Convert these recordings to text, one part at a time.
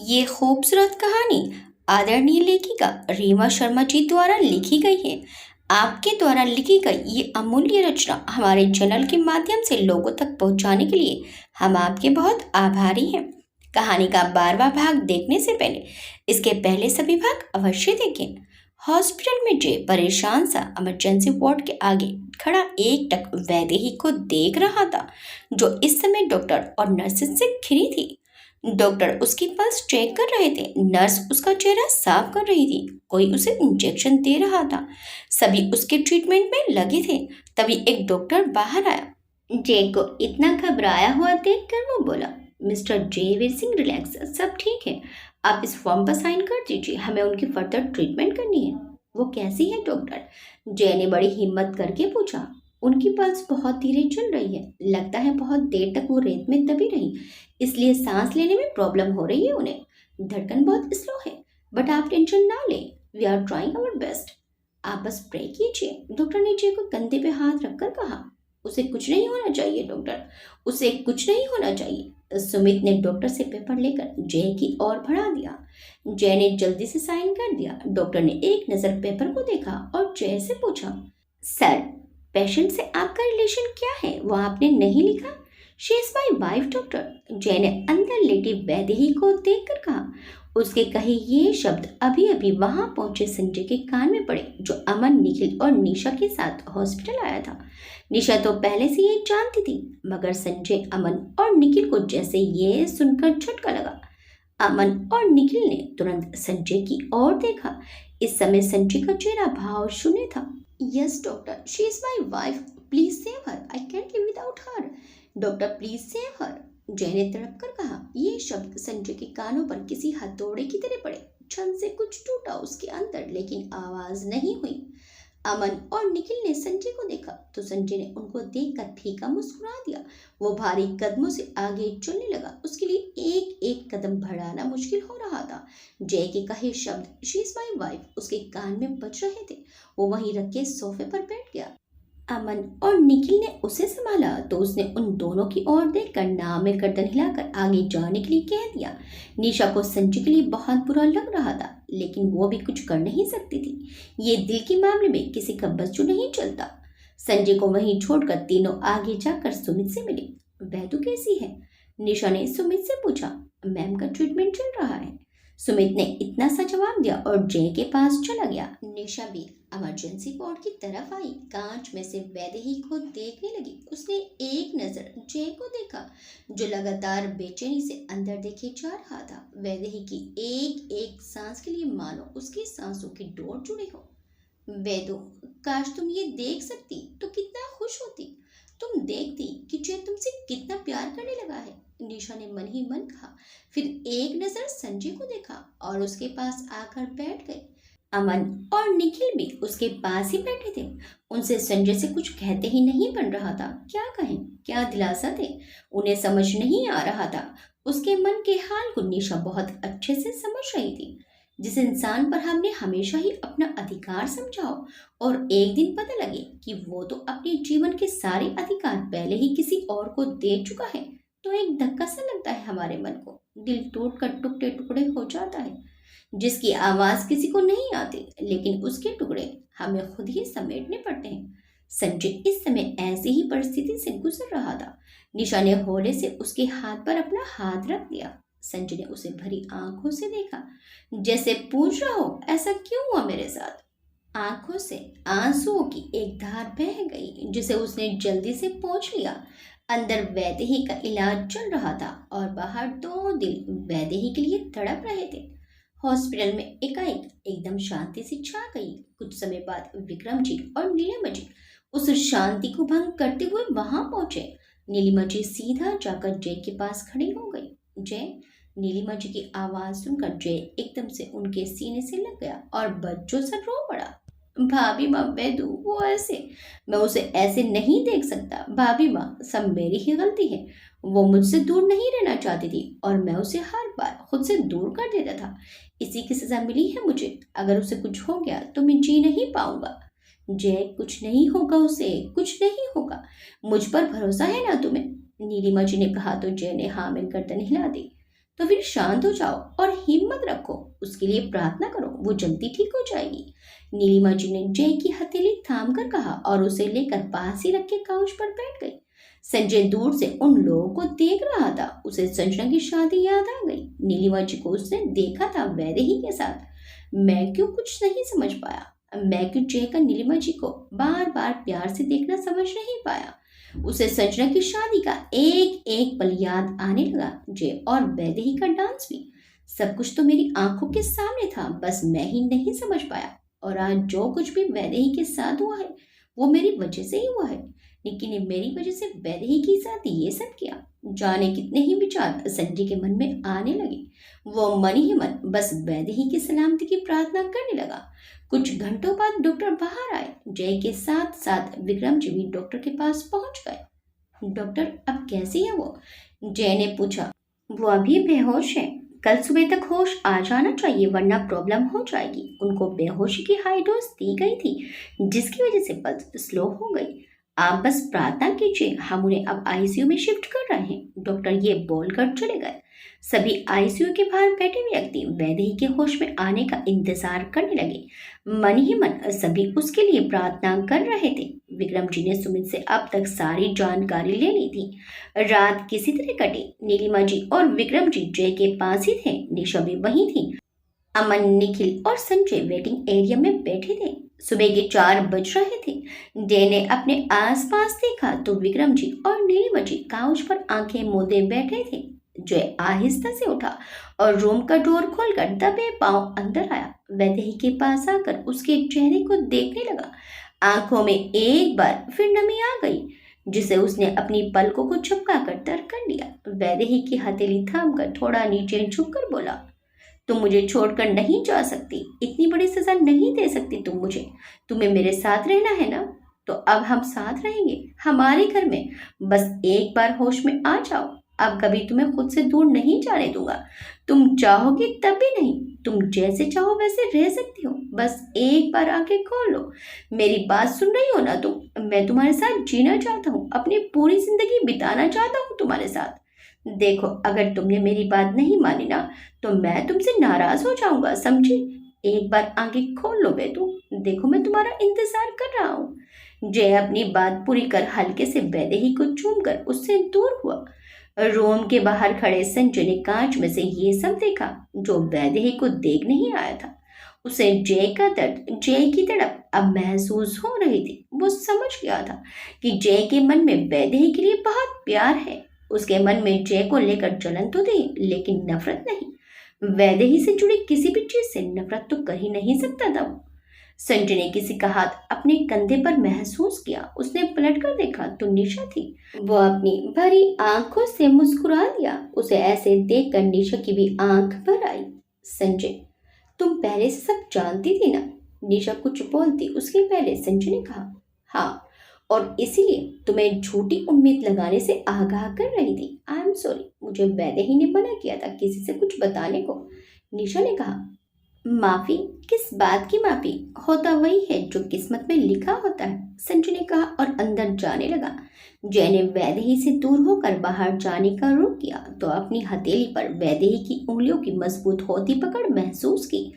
ये खूबसूरत कहानी आदरणीय लेखिका रीमा शर्मा जी द्वारा लिखी गई है। आपके द्वारा लिखी गई ये अमूल्य रचना हमारे चैनल के माध्यम से लोगों तक पहुंचाने के लिए हम आपके बहुत आभारी हैं। कहानी का 12वां भाग देखने से पहले इसके पहले सभी भाग अवश्य देखें। हॉस्पिटल में जे परेशान सा इमरजेंसी वार्ड के आगे खड़ा एक टक वैदेही को देख रहा था, जो इस समय डॉक्टर और नर्सेस से घिरी थी। डॉक्टर उसकी पल्स चेक कर रहे थे, नर्स उसका चेहरा साफ कर रही थी, कोई उसे इंजेक्शन दे रहा था। सभी उसके ट्रीटमेंट में लगे थे। तभी एक डॉक्टर बाहर आया। जे को इतना घबराया हुआ देखकर वो बोला, mister J Veer Singh, relax, सब ठीक है। आप इस फॉर्म पर साइन कर दीजिए, हमें उनकी फर्दर ट्रीटमेंट करनी है। वो कैसी है डॉक्टर? जय ने बड़ी हिम्मत करके पूछा। उनकी पल्स बहुत धीरे चल रही है, लगता है बहुत देर तक वो रेत में दबी रही, इसलिए सांस लेने में प्रॉब्लम हो रही है उन्हें। धड़कन बहुत स्लो है, बट आप टेंशन ना लें, we are trying our best. आप बस प्रे कीजिए, डॉक्टर ने जय को कंधे पे हाथ रखकर कहा। उसे कुछ नहीं होना चाहिए डॉक्टर, उसे कुछ नहीं होना चाहिए। सुमित ने डॉक्टर से पेपर लेकर जय की ओर बढ़ा दिया। जय ने जल्दी से साइन कर दिया। डॉक्टर ने एक नज़र पेपर को देखा और जय से पूछा, सर, पेशेंट से आपका रिलेशन क्या है? वो आपने नहीं लिखा। She is my wife doctor, जय ने अंदर लेटी वैदेही को देखकर कहा। उसके कहे ये शब्द अभी अभी वहां पहुंचे संजय के कान में पड़े, जो अमन, निखिल और निशा के साथ हॉस्पिटल आया था। निशा तो पहले से ये जानती थी, मगर संजय, अमन और निखिल को जैसे ये सुनकर झटका लगा। अमन और निखिल ने तुरंत संजय की ओर देखा। इस समय संजय का चेहरा भाव शून्य था। Yes doctor, she is my wife, please save her, I can't live without her. Doctor please save her, जय ने तड़प कर कहा। ये शब्द संजय के कानों पर किसी हथौड़े की तरह पड़े। क्षण से कुछ टूटा उसके अंदर, लेकिन आवाज नहीं हुई। अमन और निखिल ने संजय को देखा तो संजय ने उनको देखकर फीका मुस्कुरा दिया। वो भारी कदमों से आगे चलने लगा। उसके लिए एक एक कदम बढ़ाना मुश्किल हो रहा था। जय के कहे शब्द शी इज माई वाइफ उसके कान में बज रहे थे। वो वहीं रख के सोफे पर बैठ गया। अमन और निखिल ने उसे संभाला तो उसने उन दोनों की ओर देखकर नाम में गर्दन हिलाकर आगे जाने के लिए कह दिया। निशा को संजय के लिए बहुत बुरा लग रहा था, लेकिन वो भी कुछ कर नहीं सकती थी। ये दिल के मामले में किसी का बस जो नहीं चलता। संजय को वहीं छोड़कर तीनों आगे जाकर सुमित से मिले। वैदू कैसी है? निशा ने सुमित से पूछा। मैम का ट्रीटमेंट चल रहा है, सुमित ने इतना सा जवाब दिया और जय के पास चला गया। निशा भी इमरजेंसी वार्ड की तरफ आई। कांच में से वैदेही को देखने लगी। उसने एक नजर जय को देखा, जो लगातार बेचैनी से अंदर देखे जा रहा था। वैदेही की एक एक सांस के लिए मानो उसकी सांसों की डोर जुड़ी हो। वैदो, काश तुम ये देख सकती तो कितना खुश होती। तुम देखती कि जय तुमसे कितना प्यार करने लगा है, निशा ने मन ही मन कहा। फिर एक नजर संजय को देखा और उसके पास आकर बैठ गई। अमन और निखिल भी उसके पास ही बैठे थे। उनसे संजय से कुछ कहते ही नहीं बन रहा था। क्या कहें, क्या दिलासा दे, उन्हें समझ नहीं आ रहा था। उसके मन के हाल को निशा बहुत अच्छे से समझ रही थी। जिस इंसान पर हमने हमेशा ही अपना अधिकार समझा हो और एक दिन पता लगे कि वो तो अपने जीवन के सारे अधिकार पहले ही किसी और को दे चुका है, तो एक धक्का सा लगता है हमारे मन को। दिल टूटकर टुकड़े टुकड़े हो जाता है। जिसकी आवाज किसी को नहीं आती, लेकिन उसके टुकड़े हमें खुद ही समेटने पड़ते हैं। संजय इस समय ऐसी ही परिस्थिति से गुजर रहा था। निशा ने हौले से उसके हाथ पर अपना हाथ रख दिया। संजय ने उसे भरी आंखों से देखा, जैसे पूछ रहा हो ऐसा क्यों हुआ मेरे साथ। आंखों से आंसुओं की एक धार बह गई, जिसे उसने जल्दी से पोंछ लिया। अंदर वैदेही का इलाज चल रहा था और बाहर दो दिल वैदेही के लिए तड़प रहे थे। हॉस्पिटल में एकाएक एकदम शांति सी छा गई। कुछ समय बाद विक्रम जी और नीलिमा जी उस शांति को भंग करते हुए वहां पहुंचे। नीलिमा जी सीधा जाकर जय के पास खड़ी हो गई। जय, नीलिमा जी की आवाज सुनकर जय एकदम से उनके सीने से लग गया और बच्चों से रो पड़ा। भाभी माँ, वैदू वो ऐसे, मैं उसे ऐसे नहीं देख सकता। भाभी माँ, सब मेरी ही गलती है। वो मुझसे दूर नहीं रहना चाहती थी और मैं उसे हर बार खुद से दूर कर देता था। इसी की सजा मिली है मुझे। अगर उसे कुछ हो गया तो मैं जी नहीं पाऊंगा। जय, कुछ नहीं होगा, उसे कुछ नहीं होगा, मुझ पर भरोसा है ना तुम्हें? नीलिमा जी ने कहा तो जय ने हाँ में गर्दन हिला दी। तो फिर शांत हो जाओ और हिम्मत रखो, उसके लिए प्रार्थना करो, वो जल्दी ठीक हो जाएगी। नीलिमा जी ने जय की हथेली थाम कर कहा और उसे लेकर पास ही रख के काउच पर बैठ गई। संजय दूर से उन लोगों को देख रहा था। उसे संजना की शादी याद आ गई। नीलिमा जी को उसने देखा था वैदेही के साथ। मैं क्यों कुछ नहीं समझ पाया। मैं क्यों जय का नीलिमा जी को बार बार प्यार से देखना समझ नहीं पाया। उसे संजना की शादी का एक एक पल याद आने लगा, जय और वैदेही का डांस भी। सब कुछ तो मेरी आंखों के सामने था, बस मैं ही नहीं समझ पाया। और आज जो कुछ भी वैदेही के साथ हुआ है वो मेरी वजह से ही हुआ है। लेकिन ये मेरी वजह से वैदेही के साथ ये सब किया। जाने कितने ही विचार संजय के मन में आने लगे। वो मन ही मन बस वैदेही की सलामती की प्रार्थना करने लगा। कुछ घंटों बाद डॉक्टर बाहर आए। जय के साथ साथ विक्रम जी भी डॉक्टर के पास पहुंच गए। डॉक्टर अब कैसी है वो? जय ने पूछा। वो अभी बेहोश है। कल सुबह तक होश आ जाना चाहिए वरना प्रॉब्लम हो जाएगी। उनको बेहोशी की हाई डोज दी गई थी जिसकी वजह से पल्स स्लो हो गई। आप बस प्रार्थना कीजिए, हम उन्हें अब आईसीयू में शिफ्ट कर रहे हैं। डॉक्टर ये बोलकर चले गए। सभी आईसीयू के बाहर बैठे व्यक्ति वैदेही के होश में आने का इंतजार करने लगे। मन ही मन सभी उसके लिए प्रार्थना कर रहे थे। विक्रम जी ने सुमित से अब तक सारी जानकारी ले ली थी। रात किसी तरह कटी। नीलिमा जी और विक्रम जी जय के पास ही थे। निशा भी वहीं थी। अमन, निखिल और संजय वेटिंग एरिया में बैठे थे। सुबह के 4 बज रहे थे। जय ने अपने आसपास देखा तो विक्रम जी और नीलिमा जी काउच पर आंखें मूंदे बैठे थे। जय आहिस्ता से उठा और रूम का डोर खोलकर दबे पांव अंदर आया। वैदेही के पास आकर उसके चेहरे को देखने लगा। आंखों में एक बार फिर नमी आ गई जिसे उसने अपनी पलकों को झपका कर तर कर लिया। वैदेही की हथेली थामकर थोड़ा नीचे झुककर बोला, तुम मुझे छोड़कर नहीं जा सकती। इतनी बड़ी सजा नहीं दे सकती तुम मुझे। तुम्हें मेरे साथ रहना है ना? तो अब हम साथ रहेंगे हमारे घर में। बस एक बार होश में आ जाओ। अब कभी तुम्हें खुद से दूर नहीं जाने दूंगा। तुम चाहोगी तब भी नहीं। तुम जैसे चाहो वैसे रह सकती हो। बस एक बार आंखें खोल लो। मेरी बात सुन रही हो ना तुम? मैं तुम्हारे साथ जीना चाहता हूँ, अपनी पूरी जिंदगी बिताना चाहता हूँ तुम्हारे साथ। देखो, अगर तुमने मेरी बात नहीं मानी ना तो मैं तुमसे नाराज हो जाऊंगा, समझी? एक बार आंखें खोल लो बेटू। देखो, मैं तुम्हारा इंतजार कर रहा हूँ। जय अपनी बात पूरी कर हल्के से वैदेही को चूमकर उससे दूर हुआ। रूम के बाहर खड़े संजय ने कांच में से ये सब देखा जो वैदेही को देख नहीं आया था। उसे जय का दर्द, जय की तड़प अब महसूस हो रही थी। वो समझ गया था कि जय के मन में वैदेही के लिए बहुत प्यार है। उसके मन में जय को लेकर जलन तो थी लेकिन नफरत नहीं। वैदेही से जुड़ी किसी भी चीज से नफरत तो कर ही नहीं सकता था वो। संजय ने किसी का हाथ अपने कंधे पर महसूस किया। उसने पलट कर देखा तो निशा थी। वो अपनी भरी आंखों से मुस्कुरा दिया। उसे ऐसे देखकर निशा की भी आंख भर आई। संजय, तुम पहले से सब जानती थी ना? निशा कुछ बोलती उसके पहले संजय ने कहा, हाँ, और इसीलिए तुम्हें झूठी उम्मीद लगाने से आगाह कर रही थी। आई एम सॉरी, मुझे वैदेही ने मना किया था किसी से कुछ बताने को। निशा ने कहा, माफी? किस बात की माफी? होता वही है जो किस्मत में लिखा होता है, संजय ने कहा और अंदर जाने लगा। जय ने वैदेही से दूर होकर बाहर जाने का रुख किया तो अपनी हथेली पर वैदेही की उंगलियों की मजबूत होती पकड़ महसूस की।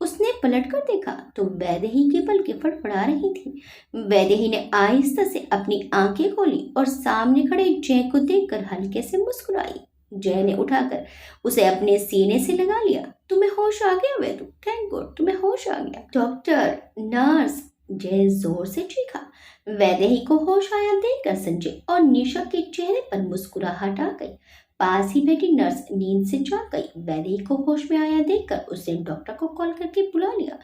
उसने पलटकर देखा तो वैदेही की पलकें फड़फड़ा रही थी। वैदेही ने आहिस्ता से अपनी आंखें खोली और सामने खड़े जय को देखकर हल्के से मुस्कुराई। जय ने उठाकर उसे अपने सीने से लगा लिया। तुम्हें होश आ गया वैदू? थैंक गॉड, तुम्हें होश आ गया। डॉक्टर, नर्स, जय जोर से चीखा। वैदेही को होश आया देखकर संजय और निशा के चेहरे पर मुस्कुराहट आ गई। पास ही बैठी नर्स नींद से जाग गई। वैदेही को होश में आया देखकर उसने डॉक्टर को कॉल करके बुला लिया।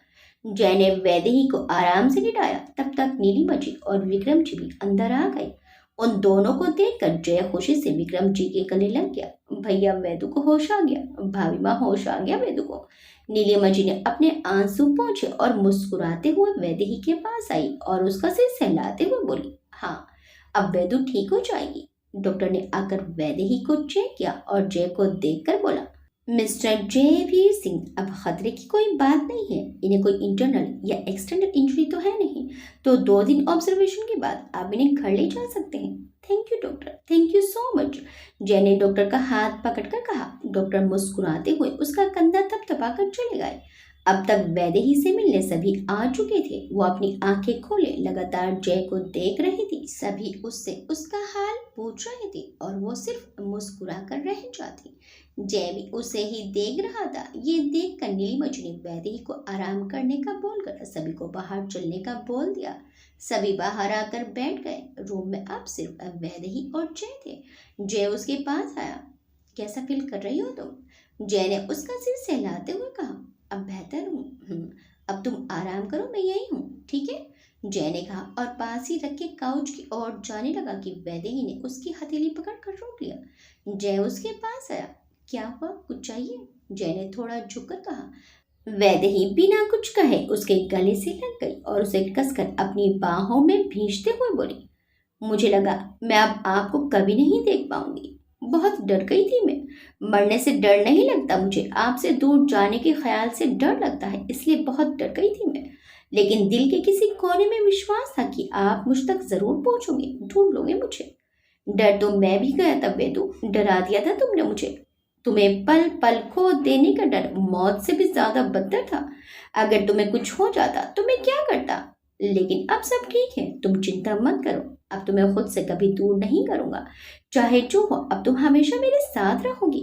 जय ने वैदेही को आराम से लिटाया। तब तक नीलिमा जी और विक्रम जी भी अंदर आ गए। उन दोनों को देखकर जय खुशी से विक्रम जी के गले लग गया। भैया, वैदू को होश आ गया। भाभी माँ, होश आ गया वैदू को। नीलिमा जी ने अपने आंसू पोंछे और मुस्कुराते हुए वैदेही के पास आई और उसका सिर सहलाते हुए बोली, हाँ, अब वैदू ठीक हो जाएगी। डॉक्टर ने आकर वैदेही को चेक किया और जय को देखकर बोला, मिस्टर जयवीर सिंह, अब खतरे की कोई बात नहीं है। इन्हें कोई इंटरनल या एक्सटर्नल इंजरी तो है नहीं, तो 2 दिन ऑब्जर्वेशन के बाद आप इन्हें घर ले जा सकते हैं। Thank you doctor, thank you so much. जय ने डॉक्टर का हाथ पकड़कर कहा। डॉक्टर मुस्कुराते हुए उसका कंधा थपथपाकर चले गए। अब तक वैदेही से मिलने सभी आ चुके थे। वो अपनी आंखें खोले लगातार जय को देख रही थी। सभी उससे उसका हाल पूछ रहे थे और वो सिर्फ मुस्कुरा कर रह जाती। जय भी उसे ही देख रहा था। ये देख कर नीलिमच ने वैदेही को आराम करने का बोलकर सभी को बाहर चलने का बोल दिया। सभी बाहर आकर बैठ गए। रूम में अब सिर्फ वैदेही और जय थे। जय उसके पास आया। कैसा फील कर रही हो तुम? जय ने उसका सिर सहलाते हुए कहा। अब बेहतर हूँ। अब तुम आराम करो, मैं यही हूँ, ठीक है? जय ने कहा और पास ही रखे काउच की ओर जाने लगा कि वैदेही ने उसकी हथेली पकड़ कर रोक लिया। जय उसके पास आया। क्या हुआ, कुछ चाहिए? जय ने थोड़ा झुककर कहा। वैदेही बिना कुछ कहे उसके गले से लग गई और उसे कसकर अपनी बाहों में भींचते हुए बोली, मुझे लगा मैं अब आपको कभी नहीं देख पाऊंगी। बहुत डर गई थी मैं। मरने से डर नहीं लगता मुझे, आपसे दूर जाने के ख्याल से डर लगता है, इसलिए बहुत डर गई थी मैं। लेकिन दिल के किसी कोने में विश्वास था कि आप मुझ तक जरूर पहुंचोगे, ढूंढ लोगे मुझे। डर तो मैं भी गया था बेदू, डरा दिया था तुमने मुझे। तुम्हें पल पल खो देने का डर मौत से भी ज्यादा बदतर था। अगर तुम्हें कुछ हो जाता तो मैं क्या करता? लेकिन अब सब ठीक है, तुम चिंता मत करो। अब तुम्हें खुद से कभी दूर नहीं करूंगा, चाहे जो हो। अब तुम हमेशा मेरे साथ रहोगी।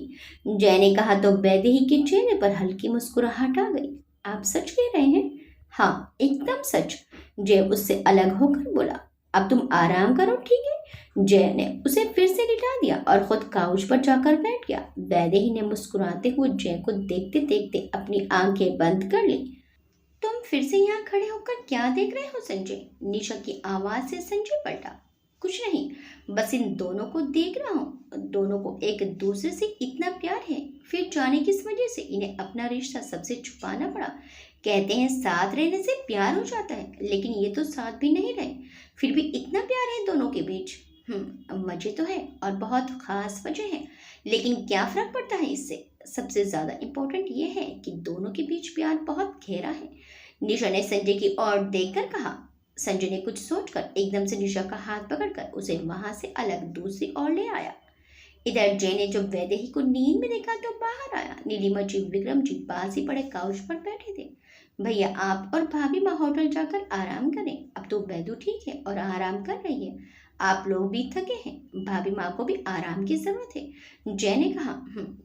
जय ने कहा तो वैदेही के चेहरे पर हल्की मुस्कुराहट आ गई। आप सच कह रहे हैं? हाँ, एकदम सच। जय उससे अलग होकर बोला। अब तुम आराम करो, ठीक है? जय ने उसे फिर से लिटा दिया और खुद काउच पर जाकर बैठ गया। वैदेही ने मुस्कुराते हुए जय को देखते देखते अपनी आंखें बंद कर ली। तुम फिर से यहाँ खड़े होकर क्या देख रहे हो संजय? निशा की आवाज से संजय पलटा। कुछ नहीं, बस इन दोनों को देख रहा हूँ। दोनों को एक दूसरे से इतना प्यार है, फिर जाने किस वजह से इन्हें अपना रिश्ता सबसे छुपाना पड़ा। कहते हैं साथ रहने से प्यार हो जाता है, लेकिन ये तो साथ भी नहीं रहे, फिर भी इतना प्यार है दोनों के बीच। मजे तो है और बहुत खास वजह है, लेकिन क्या फर्क पड़ता है इससे? सबसे ज्यादा इम्पोर्टेंट ये है कि दोनों के बीच प्यार बहुत गहरा है। निशा ने संजय की ओर देखकर कहा। संजय ने कुछ सोचकर एकदम से निशा का हाथ पकड़कर उसे वहां से अलग दूसरी ओर ले आया। इधर जय ने जब वैदेही को नींद में देखा तो बाहर आया। नीलिमा जी, विक्रम जी पास ही पड़े काउच पर बैठे थे। भैया, आप और भाभी माँ होटल जाकर आराम करें। अब तो वैदू ठीक है और आराम कर रही है। आप लोग भी थके हैं, भाभी माँ को भी आराम की जरूरत है। जय ने कहा।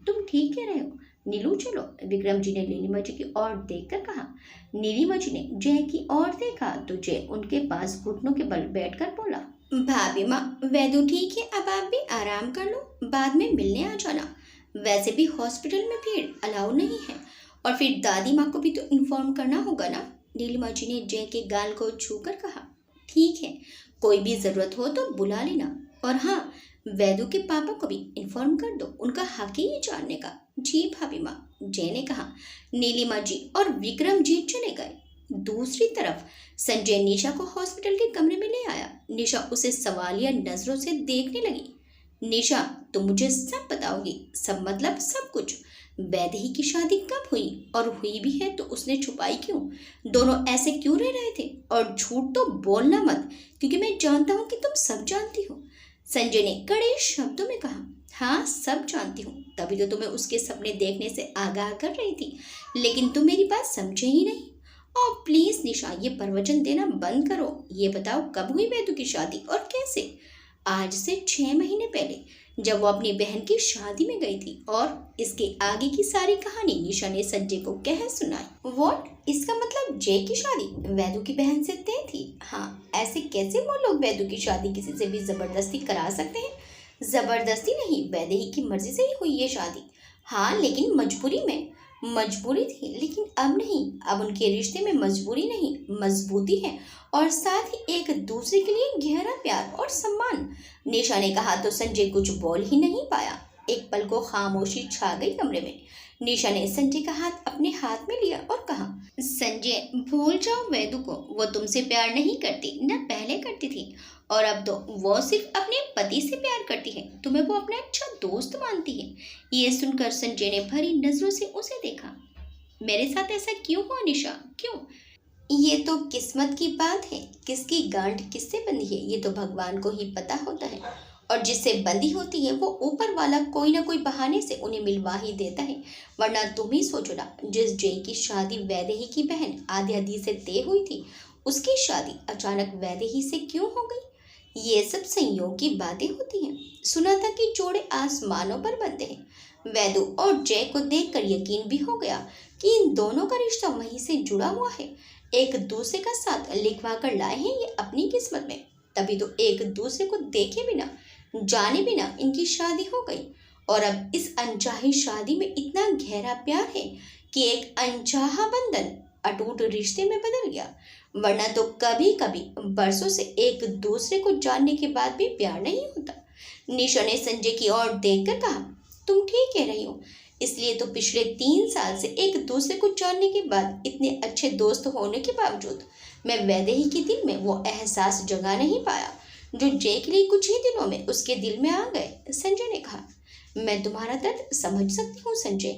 तुम ठीक कह रहे हो नीलू, चलो। विक्रम जी ने नीलिमा जी की ओर देखकर कहा। नीलिमा जी ने जय की ओर देखा तो जय उनके पास घुटनों के बल बैठकर बोला, भाभी माँ, वैदू ठीक है, अब आप भी आराम कर लो, बाद में मिलने आ जाना। वैसे भी हॉस्पिटल में भीड़ अलाउ नहीं है, और फिर दादी माँ को भी तो इन्फॉर्म करना होगा ना। नीलिमा जी ने जय के गाल को छूकर कहा। ठीक है, कोई भी जरूरत हो तो बुला लेना। और हाँ, वैदू के पापा को भी इन्फॉर्म कर दो, उनका हक है ये जानने का। जी भाभी माँ, जय ने कहा। नीलिमा जी और विक्रम जी चले गए। दूसरी तरफ संजय निशा को हॉस्पिटल के कमरे में ले आया। निशा उसे सवालिया नजरों से देखने लगी। निशा, तुम मुझे सब बताओगी? सब मतलब सब कुछ? वैदेही की शादी कब हुई, और हुई भी है तो उसने छुपाई क्यों? दोनों ऐसे क्यों रह रहे थे? और झूठ तो बोलना मत, क्योंकि मैं जानता हूँ कि तुम सब जानती हो। संजय ने कड़े शब्दों में कहा। हाँ, सब जानती हूँ, तभी तो तुम्हें उसके सपने देखने से आगाह कर रही थी, लेकिन तुम मेरी बात समझे ही नहीं। और प्लीज निशा, ये प्रवचन देना बंद करो। ये बताओ कब हुई वैदू की शादी और कैसे? आज से 6 महीने पहले, जब वो अपनी बहन की शादी में गई थी। और इसके आगे की सारी कहानी निशा ने संजय को कह सुनाई। व्हाट? इसका मतलब जय की शादी वैदू की बहन से तय थी? हाँ, ऐसे कैसे वो लोग वैदू की शादी किसी से भी जबरदस्ती करा सकते हैं? जबरदस्ती नहीं, वैदेही की मर्जी से ही हुई ये शादी। हाँ, लेकिन मजबूरी में। मजबूरी थी, लेकिन अब नहीं। अब उनके रिश्ते में मजबूरी नहीं, मजबूती है, और साथ ही एक दूसरे के लिए गहरा प्यार और सम्मान। निशा ने कहा तो संजय कुछ बोल ही नहीं पाया। एक पल को खामोशी छा गई कमरे में। निशा ने संजय का हाथ अपने हाथ में लिया और कहा, संजय, भूल जाओ वैदू को। वो तुमसे प्यार नहीं करती, न पहले करती थी और अब तो वो सिर्फ अपने पति से प्यार करती है, तुम्हें वो अपना अच्छा दोस्त मानती है। ये सुनकर संजय ने भरी नजरों से उसे देखा। मेरे साथ ऐसा क्यों हुआ निशा, क्यों? ये तो किस्मत की बात है, किसकी गांठ किससे बंधी है ये तो भगवान को ही पता होता है, और जिससे बंधी होती है वो ऊपर वाला कोई ना कोई बहाने से उन्हें मिलवा ही देता है। वरना तुम ही सोचो ना, जिस जय की शादी वैदेही की बहन आद्यादी से तय हुई थी, उसकी शादी अचानक वैदेही से क्यों हो गई? ये सब संयोग की बातें होती हैं। सुना था कि जोड़े आसमानों पर बनते हैं। वैदू और जय को देखकर यकीन भी हो गया कि इन दोनों का रिश्ता वहीं से जुड़ा हुआ है। एक दूसरे का साथ लिखवा कर लाए हैं ये अपनी किस्मत में, तभी तो एक दूसरे को देखे बिना जाने बिना इनकी शादी हो गई। और अब इस अनचाही शादी में इतना गहरा प्यार है कि एक अनचाहा बंधन अटूट रिश्ते में बदल गया। वरना तो कभी कभी बरसों से एक दूसरे को जानने के बाद भी प्यार नहीं होता। निशा ने संजय की ओर देखकर कहा, तुम ठीक कह रही हो, इसलिए तो पिछले 3 साल से एक दूसरे को जानने के बाद, इतने अच्छे दोस्त होने के बावजूद, मैं वैदेही के दिल में वो एहसास जगा नहीं पाया जो जय के लिए कुछ ही दिनों में उसके दिल में आ गए। संजय ने कहा, मैं तुम्हारा दर्द समझ सकती हूँ संजय,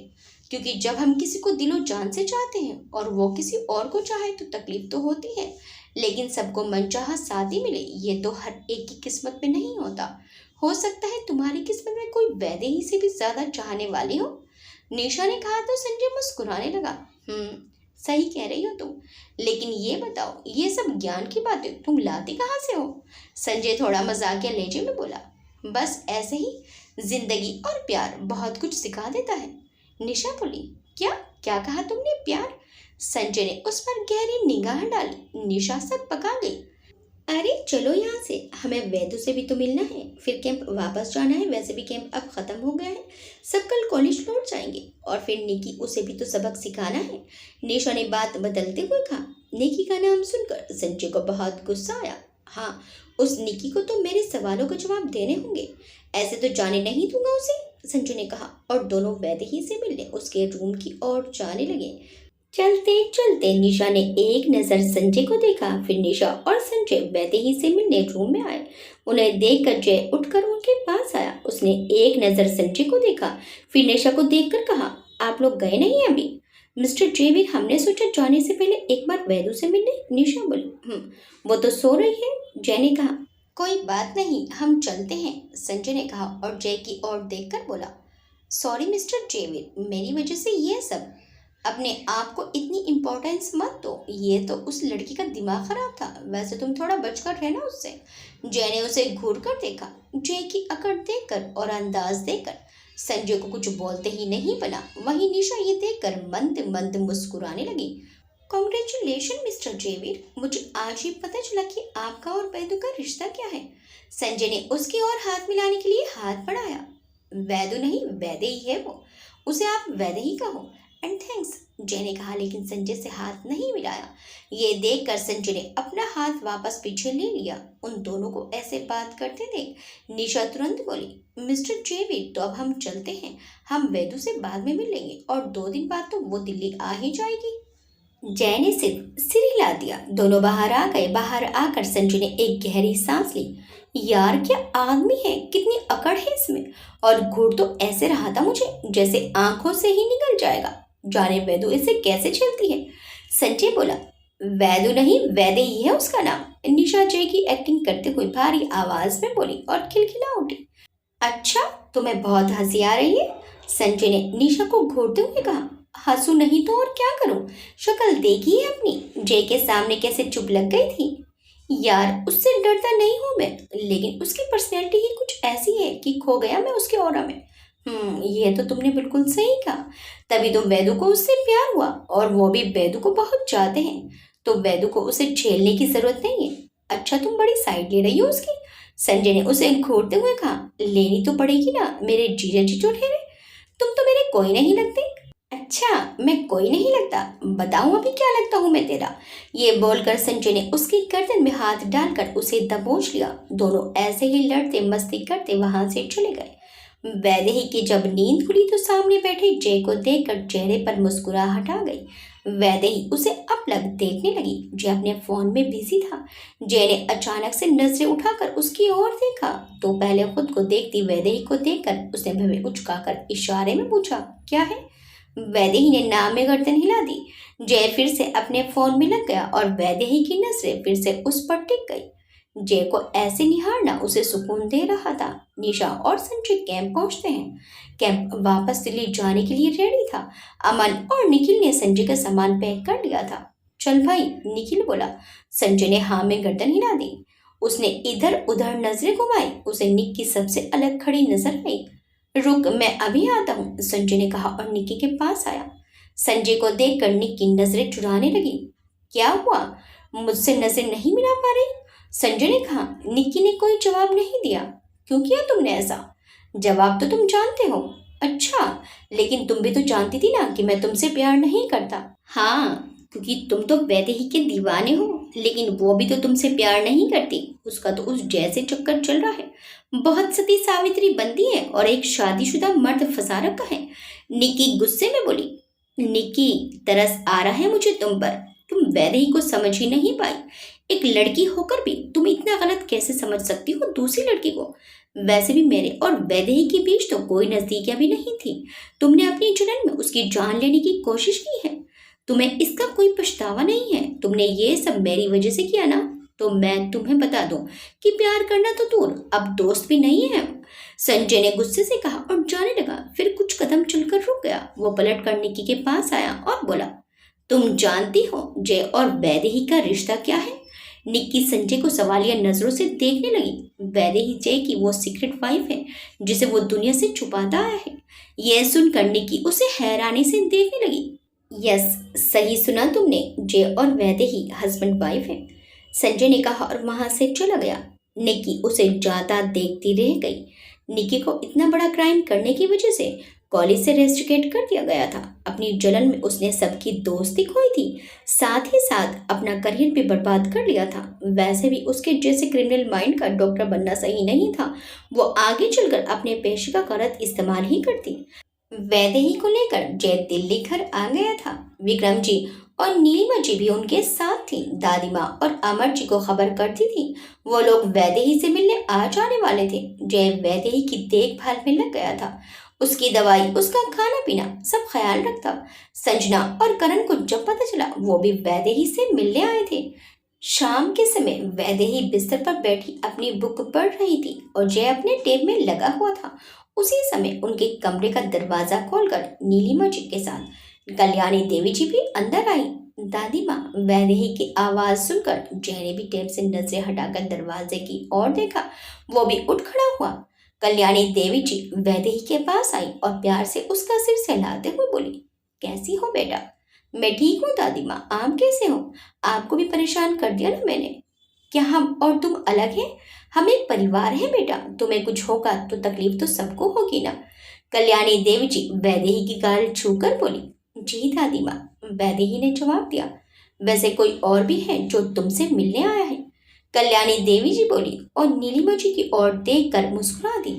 क्योंकि जब हम किसी को दिलो जान से चाहते हैं और वो किसी और को चाहे तो तकलीफ तो होती है, लेकिन सबको मनचाहा शादी मिले ये तो हर एक की किस्मत में नहीं होता। हो सकता है तुम्हारी किस्मत में कोई वैदेही से भी ज्यादा चाहने वाली हो। निशा ने कहा तो संजय मुस्कुराने लगा। सही कह रही हो तुम, लेकिन ये बताओ, ये सब ज्ञान की बातें तुम लाती कहाँ से हो? संजय थोड़ा मजाकिया लहजे में बोला, बस ऐसे ही, जिंदगी और प्यार बहुत कुछ सिखा देता है। निशा बोली, क्या क्या कहा तुमने, प्यार? संजय ने उस पर गहरी निगाह डाली। निशा सक पका गई। अरे चलो यहाँ से, हमें वैदू से भी तो मिलना है, फिर कैंप वापस जाना है। वैसे भी कैंप अब खत्म हो गया है, सब कल कॉलेज लौट जाएंगे, और फिर निकी, उसे भी तो सबक सिखाना है। निशा ने बात बदलते हुए कहा। निकी का नाम सुनकर संजय को बहुत गुस्सा आया। हाँ, उस निकी को तो मेरे सवालों का जवाब देने होंगे, ऐसे तो जाने नहीं दूंगा उसे, संजय ने कहा, और दोनों वैदेही से मिलने उसके रूम की ओर जाने लगे। चलते चलते निशा ने एक नजर संजय को देखा, फिर निशा और संजय वैदेही से मिलने रूम में आए। उन्हें देखकर जय उठकर उनके पास आया। उसने एक नजर संजय को देखा, फिर निशा को देखकर कहा, आप लोग गए नहीं अभी? मिस्टर जेविर, हमने सोचा जाने से पहले एक बार वैदू से मिलने, निशा बोली। वो तो सो रही है, जय ने कहा। कोई बात नहीं, हम चलते हैं, संजय ने कहा और जय की ओर देखकर बोला, सॉरी मिस्टर जेविर, मेरी वजह से ये सब। अपने आप को इतनी इम्पोर्टेंस मत दो, ये तो उस लड़की का दिमाग खराब था, वैसे तुम थोड़ा बचकर रहना उससे। जय ने उसे घूर कर देखा। जय की अकड़ देखकर और अंदाज देखकर संजय को कुछ बोलते ही नहीं बना। वहीं निशा ये देखकर मंद मंद मुस्कुराने लगी। कॉन्ग्रेचुलेशन मिस्टर जेविर, मुझे आज ही पता चला कि आपका और वैदू का रिश्ता क्या है। संजय ने उसकी ओर हाथ मिलाने के लिए हाथ बढ़ाया। वैदू नहीं, वैदेही है वो, उसे आप वैदेही कहो। एंड थैंक्स, जय ने कहा, लेकिन संजय से हाथ नहीं मिलाया। ये देखकर संजय ने अपना हाथ वापस पीछे ले लिया। उन दोनों को ऐसे बात करते देख निशा तुरंत बोली, मिस्टर जेविर, तो अब हम चलते हैं, हम वैदू से बाद में मिलेंगे, और 2 दिन बाद तो वो दिल्ली आ ही जाएगी। जय ने सिर्फ सिर हिला दिया। दोनों बाहर आ गए। बाहर आकर संजय ने एक गहरी सांस ली। यार क्या आदमी है, कितनी अकड़ है इसमें, और घूर तो ऐसे रहा था मुझे जैसे आंखों से ही निकल जाएगा। जाने वैदू इसे कैसे चलती है। संजय बोला, वैदू नहीं, वैदेही है उसका नाम। निशा जय की एक्टिंग करते हुए भारी आवाज में बोली और खिलखिला उठी। अच्छा, तुम्हें बहुत हंसी आ रही है, संजय ने निशा को घूरते हुए कहा। हंसू नहीं तो और क्या करूं, शक्ल देखी है अपनी, जय के सामने कैसे चुप लग गई थी। यार उससे डरता नहीं हूं मैं, लेकिन उसकी पर्सनैलिटी ही कुछ ऐसी है कि खो गया मैं उसके ऑरा में। ये तो तुमने बिल्कुल सही कहा, तभी तो वैदू को उससे प्यार हुआ, और वो भी वैदू को बहुत चाहते हैं, तो वैदू को उसे झेलने की जरूरत नहीं है। अच्छा, तुम बड़ी साइड ले रही हो उसकी, संजय ने उसे घूरते हुए कहा। लेनी तो पड़ेगी ना, मेरे जीजा जी जो ठहरे, तुम तो मेरे कोई नहीं लगते। अच्छा, मैं कोई नहीं लगता, बताऊं अभी क्या लगता हूं मैं तेरा। ये बोलकर संजय ने उसकी गर्दन में हाथ डालकर उसे दबोच लिया। दोनों ऐसे ही लड़ते मस्ती करते वहां से चले गए। वैदेही की जब नींद खुली तो सामने बैठे जय को देखकर चेहरे पर मुस्कुराहट आ गई। वैदेही उसे अपलक देखने लगी। जय अपने फोन में बिजी था। जय ने अचानक से नजरें उठाकर उसकी ओर देखा तो पहले खुद को देखती वैदेही को देखकर उसने भवें उचकाकर इशारे में पूछा, क्या है? वैदेही ने नाम में गर्दन हिला दी। जय फिर से अपने फोन में लग गया और वैदेही की नजरें फिर से उस पर टिक गई। जय को ऐसे निहारना उसे सुकून दे रहा था। निशा और संजय कैंप पहुंचते हैं। कैंप वापस दिल्ली जाने के लिए रेडी था। अमन और निखिल ने संजय का सामान पैक कर लिया था। चल भाई, निखिल बोला। संजय ने हाँ में गर्दन हिला दी। उसने इधर उधर नजरें घुमाई। उसे निक की सबसे अलग खड़ी नजर आई। रुक, मैं अभी आता हूँ, संजय ने कहा और निक्की के पास आया। संजय को देखकर निक्की नजरें चुराने लगी। क्या हुआ, मुझसे नजर नहीं मिला पा रही? संजय ने कहा। निक्की ने कोई जवाब नहीं दिया। क्यों किया तुमने ऐसा? जवाब तो तुम जानते हो। अच्छा, लेकिन तुम भी तो जानती थी ना कि मैं तुमसे प्यार नहीं करता। हाँ, क्योंकि तुम तो वैदेही के दीवाने हो, लेकिन वो भी तो तुमसे प्यार नहीं करती। उसका तो उस जैसे चक्कर चल रहा है। बहुत सती सावित्री बनती है और एक शादीशुदा मर्द फंसा रखा है। निक्की गुस्से में बोली। निक्की, तरस आ रहा है मुझे तुम पर। तुम वैदेही को समझ ही नहीं पाई। एक लड़की होकर भी तुम इतना गलत कैसे समझ सकती हो दूसरी लड़की को? वैसे भी मेरे और वैदेही के बीच तो कोई नजदीकियां भी नहीं थी। तुमने अपनी जुनून में उसकी जान लेने की कोशिश की है। तुम्हें इसका कोई पछतावा नहीं है। तुमने ये सब मेरी वजह से किया ना। तो मैं तुम्हें बता दूं कि प्यार करना तो दूर, अब दोस्त भी नहीं है। संजय ने गुस्से से कहा और जाने लगा। फिर कुछ कदम चलकर रुक गया। वो पलट कर निक्की के पास आया और बोला, तुम जानती हो जय और वैदेही का रिश्ता क्या है? निक्की संजय को सवालिया नजरों से देखने लगी। वैदेही जय की वो सीक्रेट वाइफ है जिसे वो दुनिया से छुपाता आया है। यह सुनकर निक्की उसे हैरानी से देखने लगी। यस, सही सुना तुमने, जय और वैदेही हस्बैंड वाइफ है, संजय ने कहा और वहां से चला गया। निक्की उसे जाता देखती रह गई। निक्की को इतना बड़ा क्राइम करने की वजह से कॉलेज से रेस्ट्रिकेट कर दिया गया था। अपनी जलन में उसने सबकी दोस्ती खोई थी, साथ ही साथ अपना करियर भी बर्बाद कर लिया था। वैसे भी उसके जैसे क्रिमिनल माइंड का डॉक्टर बनना सही नहीं था। वो आगे चलकर अपने पेशे का गलत इस्तेमाल ही करती। वैदेही को लेकर जय दिल्ली घर आ गया था। विक्रम जी और नीलिमा जी भी उनके साथ थी। दादी माँ और अमर जी को खबर करती थी। वो लोग वैदेही से मिलने आ जाने वाले थे। जय वैदेही की देखभाल में लग गया था। उसकी दवाई, उसका खाना पीना सब ख्याल रखता। संजना और करण को जब पता चला वो भी वैदेही से मिलने आए थे। शाम के समय वैदेही बिस्तर पर बैठी अपनी बुक पढ़ रही थी और जय अपने टेब में लगा हुआ था। उसी समय उनके कमरे का दरवाजा खोलकर नीलिमा जी के साथ कल्याणी देवी जी भी अंदर आई। दादी माँ, वैदेही की आवाज सुनकर जय ने भी टेब से नजरें हटाकर दरवाजे की ओर देखा। वो भी उठ खड़ा हुआ। कल्याणी देवी जी वैदेही के पास आई और प्यार से उसका सिर सहलाते हुए बोली, कैसी हो बेटा? मैं ठीक हूँ दादी माँ, आप कैसे हो? आपको भी परेशान कर दिया ना मैंने? क्या हम और तुम अलग हैं? हम एक परिवार हैं बेटा। तुम्हें कुछ होगा तो तकलीफ तो सबको होगी ना। कल्याणी देवी जी वैदेही की गाल छूकर बोली। जी दादी माँ, वैदेही ने जवाब दिया। वैसे कोई और भी है जो तुमसे मिलने आया है? कल्याणी देवी जी बोली और नीलिमा जी की ओर देखकर मुस्कुरा दी।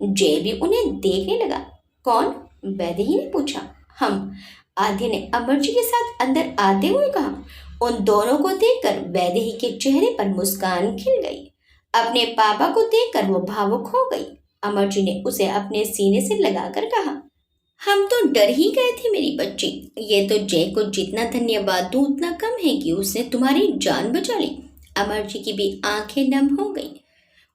जय भी उन्हें देखने लगा। कौन? वैदेही ने पूछा। हम, आध्या ने अमर जी के साथ अंदर आते हुए कहा। उन दोनों को देखकर वैदेही के चेहरे पर मुस्कान खिल गई। अपने पापा को देखकर वो भावुक हो गई। अमर जी ने उसे अपने सीने से लगाकर कहा, हम तो डर ही गए थे मेरी बच्ची। ये तो जय को जितना धन्यवाद दूं उतना कम है कि उसने तुम्हारी जान बचा ली। अमर जी की भी आंखें नम हो गई।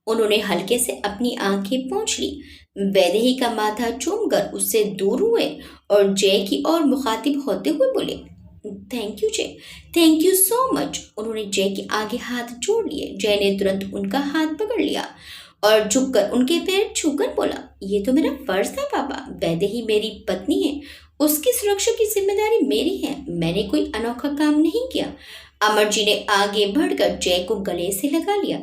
उन्होंने हल्के से अपनी आंखें पोंछ ली। वैदेही का माथा चूमकर उससे दूर हुए और जय की ओर मुखातिब होते हुए बोले, थैंक यू जय, थैंक यू सो मच। उन्होंने जय के आगे हाथ जोड़ लिए। जय ने तुरंत उनका हाथ पकड़ लिया और झुककर उनके पैर छूकर बोला, ये तो मेरा फर्ज था पापा। वैदेही मेरी पत्नी है, उसकी सुरक्षा की जिम्मेदारी मेरी है। मैंने कोई अनोखा काम नहीं किया। अमर जी ने आगे बढ़कर जय को गले से लगा लिया।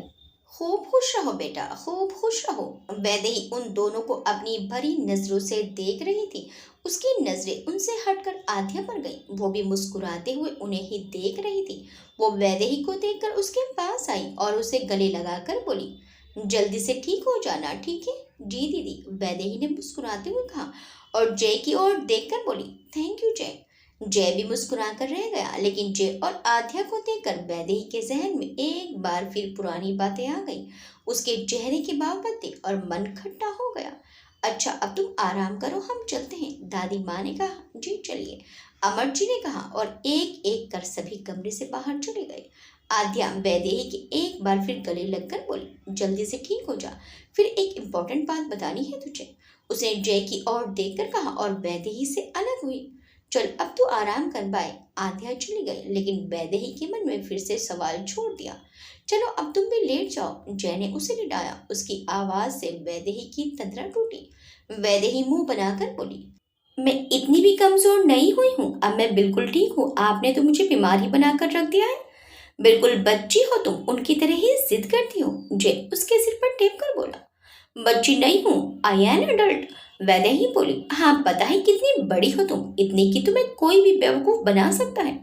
खूब खुश रहो बेटा, खूब खुश रहो। वैदेही उन दोनों को अपनी भरी नजरों से देख रही थी। उसकी नजरें उनसे हटकर आध्या पर गई। वो भी मुस्कुराते हुए उन्हें ही देख रही थी। वो वैदेही को देखकर उसके पास आई और उसे गले लगाकर बोली, जल्दी से ठीक हो जाना, ठीक है? जी दीदी, वैदेही ने मुस्कुराते हुए कहा और जय की ओर देखकर बोली, थैंक यू जय। जय भी मुस्कुराकर रह गया, लेकिन जय और आध्या को देखकर वैदेही के जहन में एक बार फिर पुरानी बातें आ गई। उसके चेहरे के भाव बदले और मन खट्टा हो गया। अच्छा, अब तुम आराम करो, हम चलते हैं, दादी माँ ने कहा। जी चलिए, अमर जी ने कहा और एक एक कर सभी कमरे से बाहर चले गए। आद्या वैदेही के एक बार फिर गले लगकर बोली, जल्दी से ठीक हो जा, फिर एक इम्पोर्टेंट बात बतानी है तुझे। उसने जय की ओर देखकर कहा और वैदेही से अलग हुई। चल अब तू आराम कर, बाय। आद्या चली गई, लेकिन वैदेही के मन में फिर से सवाल छोड़ दिया। चलो अब तुम भी लेट जाओ, जय ने उसे लिटाया। उसकी आवाज से वैदेही की तंद्रा टूटी। वैदेही मुंह बनाकर बोली, मैं इतनी भी कमजोर नहीं हुई हूँ, अब मैं बिल्कुल ठीक हूँ। आपने तो मुझे बीमारी बनाकर रख दिया है। बिल्कुल बच्ची हो तुम, उनकी तरह ही जिद करती हो, जय उसके सिर पर टेप कर बोला। बच्ची नहीं हूँ, आई एम एडल्ट, वैदेही बोली। हाँ, पता है कितनी बड़ी हो तुम, इतनी कि तुम्हें कोई भी बेवकूफ बना सकता है।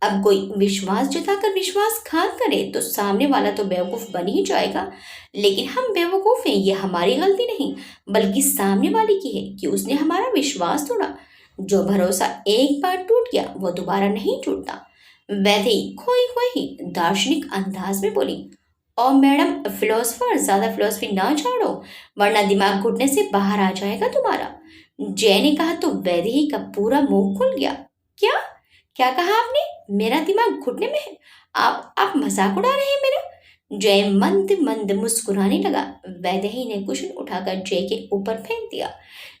अब कोई विश्वास जताकर विश्वासघात करे तो सामने वाला तो बेवकूफ बन ही जाएगा। लेकिन हम बेवकूफ हैं, ये हमारी गलती नहीं, बल्कि सामने वाले की है कि उसने हमारा विश्वास तोड़ा। जो भरोसा एक बार टूट गया वो दोबारा नहीं टूटता। वैधि खोई खोई दार्शनिक अंदाज में बोली। और मैडम फिलोसफर, ज्यादा फिलोसफी ना झाड़ो, वरना दिमाग घुटने से बाहर आ जाएगा तुम्हारा। जय ने कहा तो वैदेही का पूरा मुंह खुल गया। क्या क्या कहा आपने? मेरा दिमाग घुटने में है? आप मजाक उड़ा रहे हैं मेरा? जय मंद मंद मुस्कुराने लगा। वैदेही ने कुशन उठाकर जय के ऊपर फेंक दिया।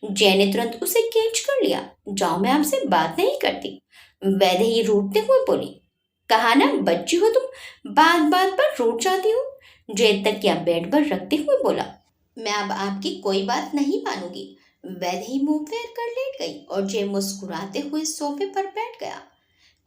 जय ने तुरंत उसे कैच कर लिया। जाओ, मैं आपसे बात नहीं करती, वैदेही रूठते हुए बोली। कहा ना बच्ची हो तुम, बात बात पर रूठ जाती हो। जय तकिया बेड पर रखते हुए बोला, मैं अब आपकी कोई बात नहीं मानूंगी। वैदेही मुंह फेर कर लेट गई और जय मुस्कुराते हुए सोफे पर बैठ गया।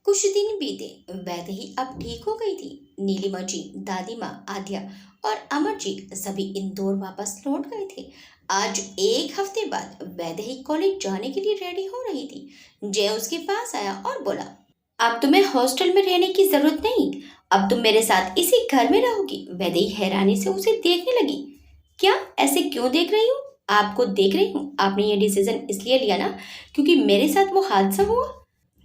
कुछ दिन बीते, वैदेही अब ठीक हो गई थी। नीलिमा जी, दादी माँ, आद्या और अमर जी सभी इंदौर वापस लौट गए थे। आज एक हफ्ते बाद वैदेही कॉलेज जाने के लिए रेडी हो रही थी। जय उसके पास आया और बोला, अब तुम्हें हॉस्टल में रहने की जरूरत नहीं, अब तुम मेरे साथ इसी घर में रहोगी। वैदेही हैरानी से उसे देखने लगी। क्या? ऐसे क्यों देख रही हूँ? आपको देख रही हूँ। आपने ये डिसीजन इसलिए लिया ना क्योंकि मेरे साथ वो हादसा हुआ।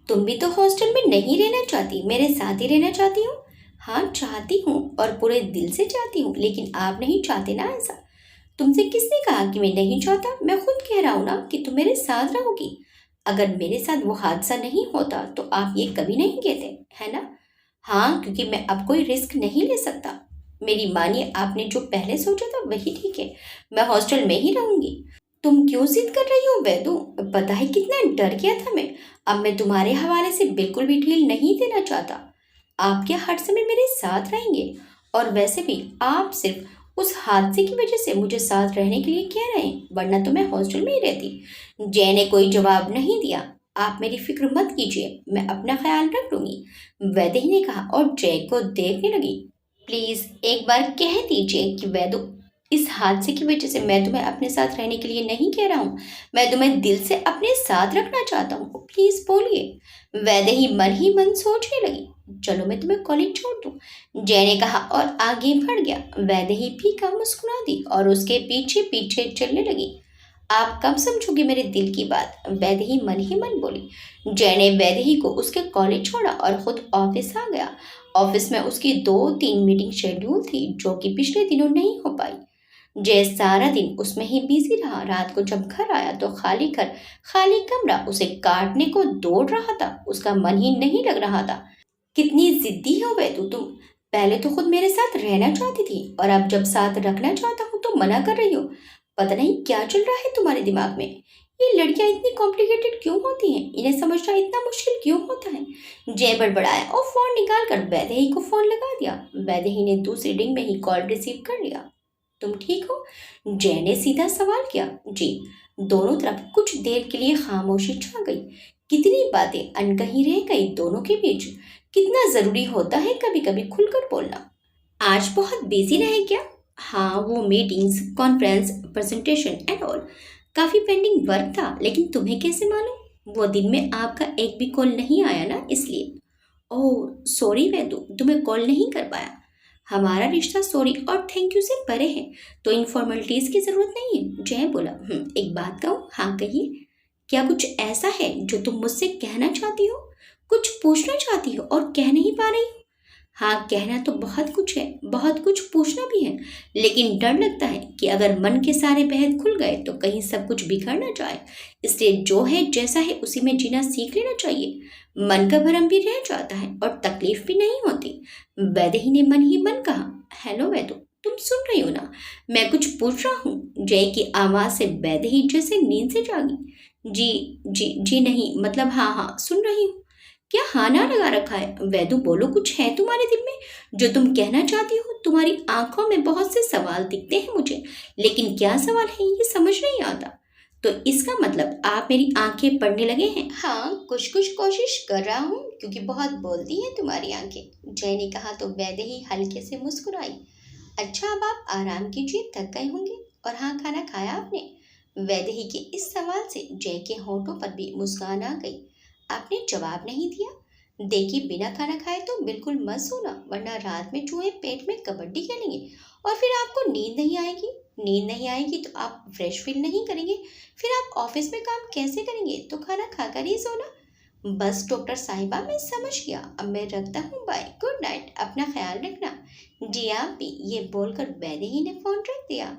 तुम भी तो हॉस्टल में नहीं रहना चाहती, मेरे साथ ही रहना चाहती हो। हाँ चाहती हूँ और पूरे दिल से चाहती हूँ, लेकिन आप नहीं चाहते ना ऐसा। तुमसे किसने कहा कि मैं नहीं चाहता? मैं खुद कह रहा हूँ ना कि तुम मेरे साथ रहोगी। अगर मेरे साथ वो हादसा नहीं होता तो आप ये कभी नहीं कहते, है ना? हाँ, क्योंकि मैं अब कोई रिस्क नहीं ले सकता। मेरी मानिए, आपने जो पहले सोचा था वही ठीक है, मैं हॉस्टल में ही रहूंगी। तुम क्यों जिद कर रही हो वैदू? पता है कितना डर गया था मैं। अब मैं तुम्हारे हवाले से बिल्कुल भी ढील नहीं देना चाहता। आप क्या हर समय मेरे साथ रहेंगे? और वैसे भी आप सिर्फ उस हादसे की वजह से मुझे साथ रहने के लिए कह रहे हैं, वरना तो मैं हॉस्टल में ही रहती। जय ने कोई जवाब नहीं दिया। आप मेरी फिक्र मत कीजिए, मैं अपना ख्याल रख लूंगी, वैदेही ने कहा और जय को देखने लगी। प्लीज एक बार कह दीजिए कि वैदू, इस हादसे की वजह से मैं तुम्हें अपने साथ रहने के लिए नहीं कह रहा हूँ, मैं तुम्हें दिल से अपने साथ रखना चाहता हूँ, प्लीज बोलिए। वैदेही मन ही मन सोचने लगी। चलो मैं तुम्हें कॉलेज छोड़ दूँ, जय ने कहा और आगे बढ़ गया। वैदेही फीका मुस्कुरा दी और उसके पीछे पीछे चलने लगी। आप कब समझोगे मेरे दिल की बात? वैदेही मन ही मन बोली। जय ने वैदेही को उसके कॉलेज छोड़ा और खुद ऑफिस आ गया। ऑफिस में उसकी 2-3 मीटिंग शेड्यूल थी जो कि पिछले दिनों नहीं हो पाई। जय सारा दिन उसमें ही बिजी रहा। रात को जब घर आया तो खाली घर, खाली कमरा उसे काटने को दौड़ रहा था। उसका मन ही नहीं लग रहा था। कितनी जिद्दी हो गए तुम। पहले तो खुद मेरे साथ रहना चाहती थी और अब जब साथ रखना चाहता हूँ तो मना कर रही हो। पता नहीं क्या चल रहा है तुम्हारे दिमाग में। ये लड़कियां इतनी कॉम्प्लिकेटेड क्यों होती हैं? इन्हें समझना इतना मुश्किल क्यों होता है? जय बड़बड़ाया और फोन निकाल कर वैदेही को फोन लगा दिया। वैदेही ने दूसरी रिंग में ही कॉल रिसीव कर लिया। तुम ठीक हो? जय ने सीधा सवाल किया। जी। दोनों तरफ कुछ देर के लिए खामोशी छा गई। कितनी बातें अनकही रह गई दोनों के बीच। कितना जरूरी होता है कभी कभी खुलकर बोलना। आज बहुत बिजी रहे क्या? हाँ, वो meetings, conference, presentation and all, काफी पेंडिंग वर्क था। लेकिन तुम्हें कैसे मालूम? वो दिन में आपका एक भी कॉल नहीं आया ना, इसलिए। ओह सॉरी वैदू, तुम्हें कॉल नहीं कर पाया। हमारा रिश्ता सॉरी और थैंक यू से परे है, तो इन फॉर्मेलिटीज की जरूरत नहीं है। जय बोला, एक बात कहूँ? हाँ कहिए। क्या कुछ ऐसा है जो तुम मुझसे कहना चाहती हो, कुछ पूछना चाहती हो और कह नहीं पा रही हो? हाँ, कहना तो बहुत कुछ है, बहुत कुछ पूछना भी है, लेकिन डर लगता है कि अगर मन के सारे भेद खुल गए तो कहीं सब कुछ बिखर ना जाए। इसलिए जो है जैसा है उसी में जीना सीख लेना चाहिए। मन का भरम भी रह जाता है और तकलीफ भी नहीं होती। वैदेही ने मन ही मन कहा। हेलो वैदो, तुम सुन रही हो ना? मैं कुछ पूछ रहा हूँ। जय की आवाज से वैदेही जैसे नींद से जागी। जी जी जी नहीं, मतलब हाँ हाँ सुन रही हूँ। क्या हाना लगा रखा है? वैदू बोलो, कुछ है तुम्हारे दिल में जो तुम कहना चाहती हो? तुम्हारी आंखों में बहुत से सवाल दिखते हैं मुझे, लेकिन क्या सवाल है ये समझ नहीं आता। तो इसका मतलब आप मेरी आंखें पढ़ने लगे हैं? हाँ, कुछ कुछ कोशिश कर रहा हूँ, क्योंकि बहुत बोलती हैं तुम्हारी आंखें। जय ने कहा तो वैदे ही हल्के से मुस्कुराई। अच्छा, अब आप आराम कीजिए, थक गए होंगे। और हाँ, खाना खाया आपने? वैदेही के इस सवाल से जय के होठों पर भी मुस्कान आ गई। आपने जवाब नहीं दिया। देखिए, बिना खाना खाए तो बिल्कुल मत सोना, वरना रात में चूहे पेट में कबड्डी खेलेंगे और फिर आपको नींद नहीं आएगी। नींद नहीं आएगी तो आप फ्रेश फील नहीं करेंगे, फिर आप ऑफिस में काम कैसे करेंगे? तो खाना खाकर ही सोना। बस डॉक्टर साहिबा, मैं समझ गया, अब मैं रखता हूँ, बाय, गुड नाइट, अपना ख्याल रखना। जी आप भी, ये बोलकर वैदेही ने फोन रख दिया।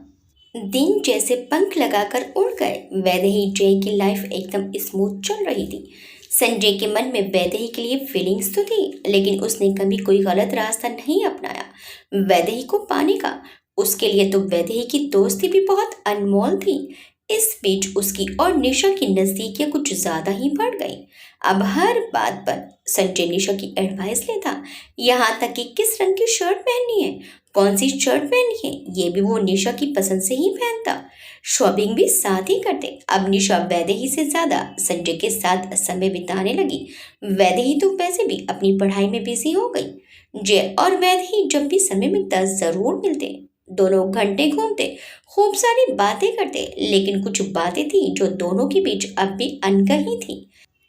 दिन जैसे पंख लगाकर उड़ गए। वैदेही जय की लाइफ एकदम स्मूथ चल रही थी। संजय के मन में वैदेही के लिए फीलिंग्स तो थी, लेकिन उसने कभी कोई गलत रास्ता नहीं अपनाया वैदेही को पाने का। उसके लिए तो वैदेही की दोस्ती भी बहुत अनमोल थी। इस बीच उसकी और निशा की नजदीकियां कुछ ज्यादा ही बढ़ गई। अब हर बात पर संजय निशा की एडवाइस लेता, यहाँ तक कि किस रंग की शर्ट पहननी है, कौन सी शर्ट पहनी है, ये भी वो निशा की पसंद से ही पहनता। शॉपिंग भी साथ ही करते। अब निशा वैदेही से ज्यादा संजय के साथ समय बिताने लगी। वैदेही तो वैसे भी अपनी पढ़ाई में बिजी हो गई। जय और वैदेही जब भी समय मिलता जरूर मिलते। दोनों घंटे घूमते, खूब सारी बातें करते, लेकिन कुछ बातें थी जो दोनों के बीच अब भी अनकही थी।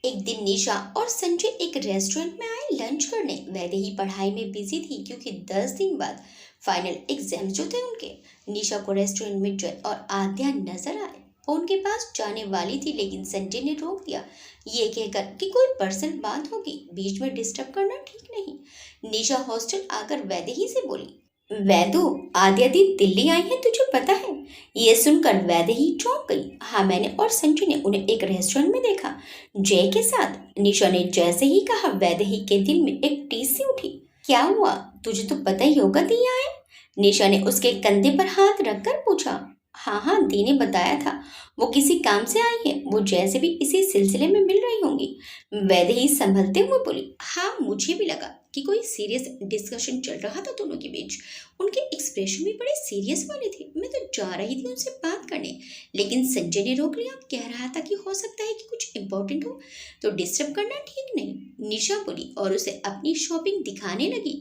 एक दिन निशा और संजय एक रेस्टोरेंट में आए लंच करने। वैदेही पढ़ाई में बिजी थी, क्योंकि 10 दिन बाद फाइनल एग्जाम जो थे उनके। निशा को रेस्टोरेंट में जय और आद्या नजर आए। वो उनके पास जाने वाली थी, लेकिन संजय ने रोक दिया, ये कहकर कि कोई पर्सनल बात होगी, बीच में डिस्टर्ब करना ठीक नहीं। निशा हॉस्टल आकर वैदेही से बोली, वैदू, आद्या दी दिल्ली आई है, तुझे पता है? ये सुनकर वैदेही चौंक गई। हाँ, मैंने और संजू ने उन्हें एक रेस्टोरेंट में देखा, जय के साथ। निशा ने जैसे ही कहा, वैदेही के दिल में एक टीस सी उठी। क्या हुआ? तुझे तो पता ही होगा दी आए। निशा ने उसके कंधे पर हाथ रखकर पूछा। हाँ हाँ, दी ने बताया था, वो किसी काम से आई है, वो जैसे भी इसी सिलसिले में मिल रही होंगी। वैदेही संभलते हुए बोली। हाँ, मुझे भी लगा कि कोई सीरियस डिस्कशन चल रहा था दोनों के बीच। उनके एक्सप्रेशन भी बड़े सीरियस वाले थे। मैं तो जा रही थी उनसे बात करने, लेकिन संजय ने रोक लिया। कह रहा था कि हो सकता है कि कुछ इम्पोर्टेंट हो, तो डिस्टर्ब करना ठीक नहीं। निशा बोली और उसे अपनी शॉपिंग दिखाने लगी।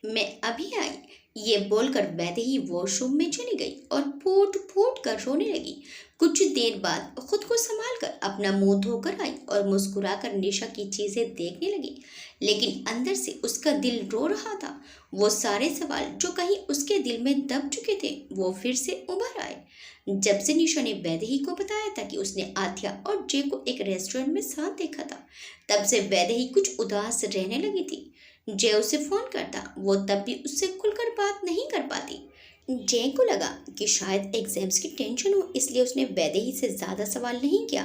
मैं अभी आई, ये बोलकर वैदेही वॉशरूम में चली गई और फूट फूट कर रोने लगी। कुछ देर बाद खुद को संभाल कर अपना मुंह धोकर आई और मुस्कुराकर निशा की चीजें देखने लगी, लेकिन अंदर से उसका दिल रो रहा था। वो सारे सवाल जो कहीं उसके दिल में दब चुके थे, वो फिर से उभर आए। जब से निशा ने वैदेही को बताया था कि उसने आथ्या और जय को एक रेस्टोरेंट में साथ देखा था, तब से वैदेही कुछ उदास रहने लगी थी। जय उसे फोन करता, वो तब भी उससे खुलकर बात नहीं कर पाती। जय को लगा कि शायद एग्जाम्स की टेंशन हो, इसलिए उसने वैदेही से ज्यादा सवाल नहीं किया।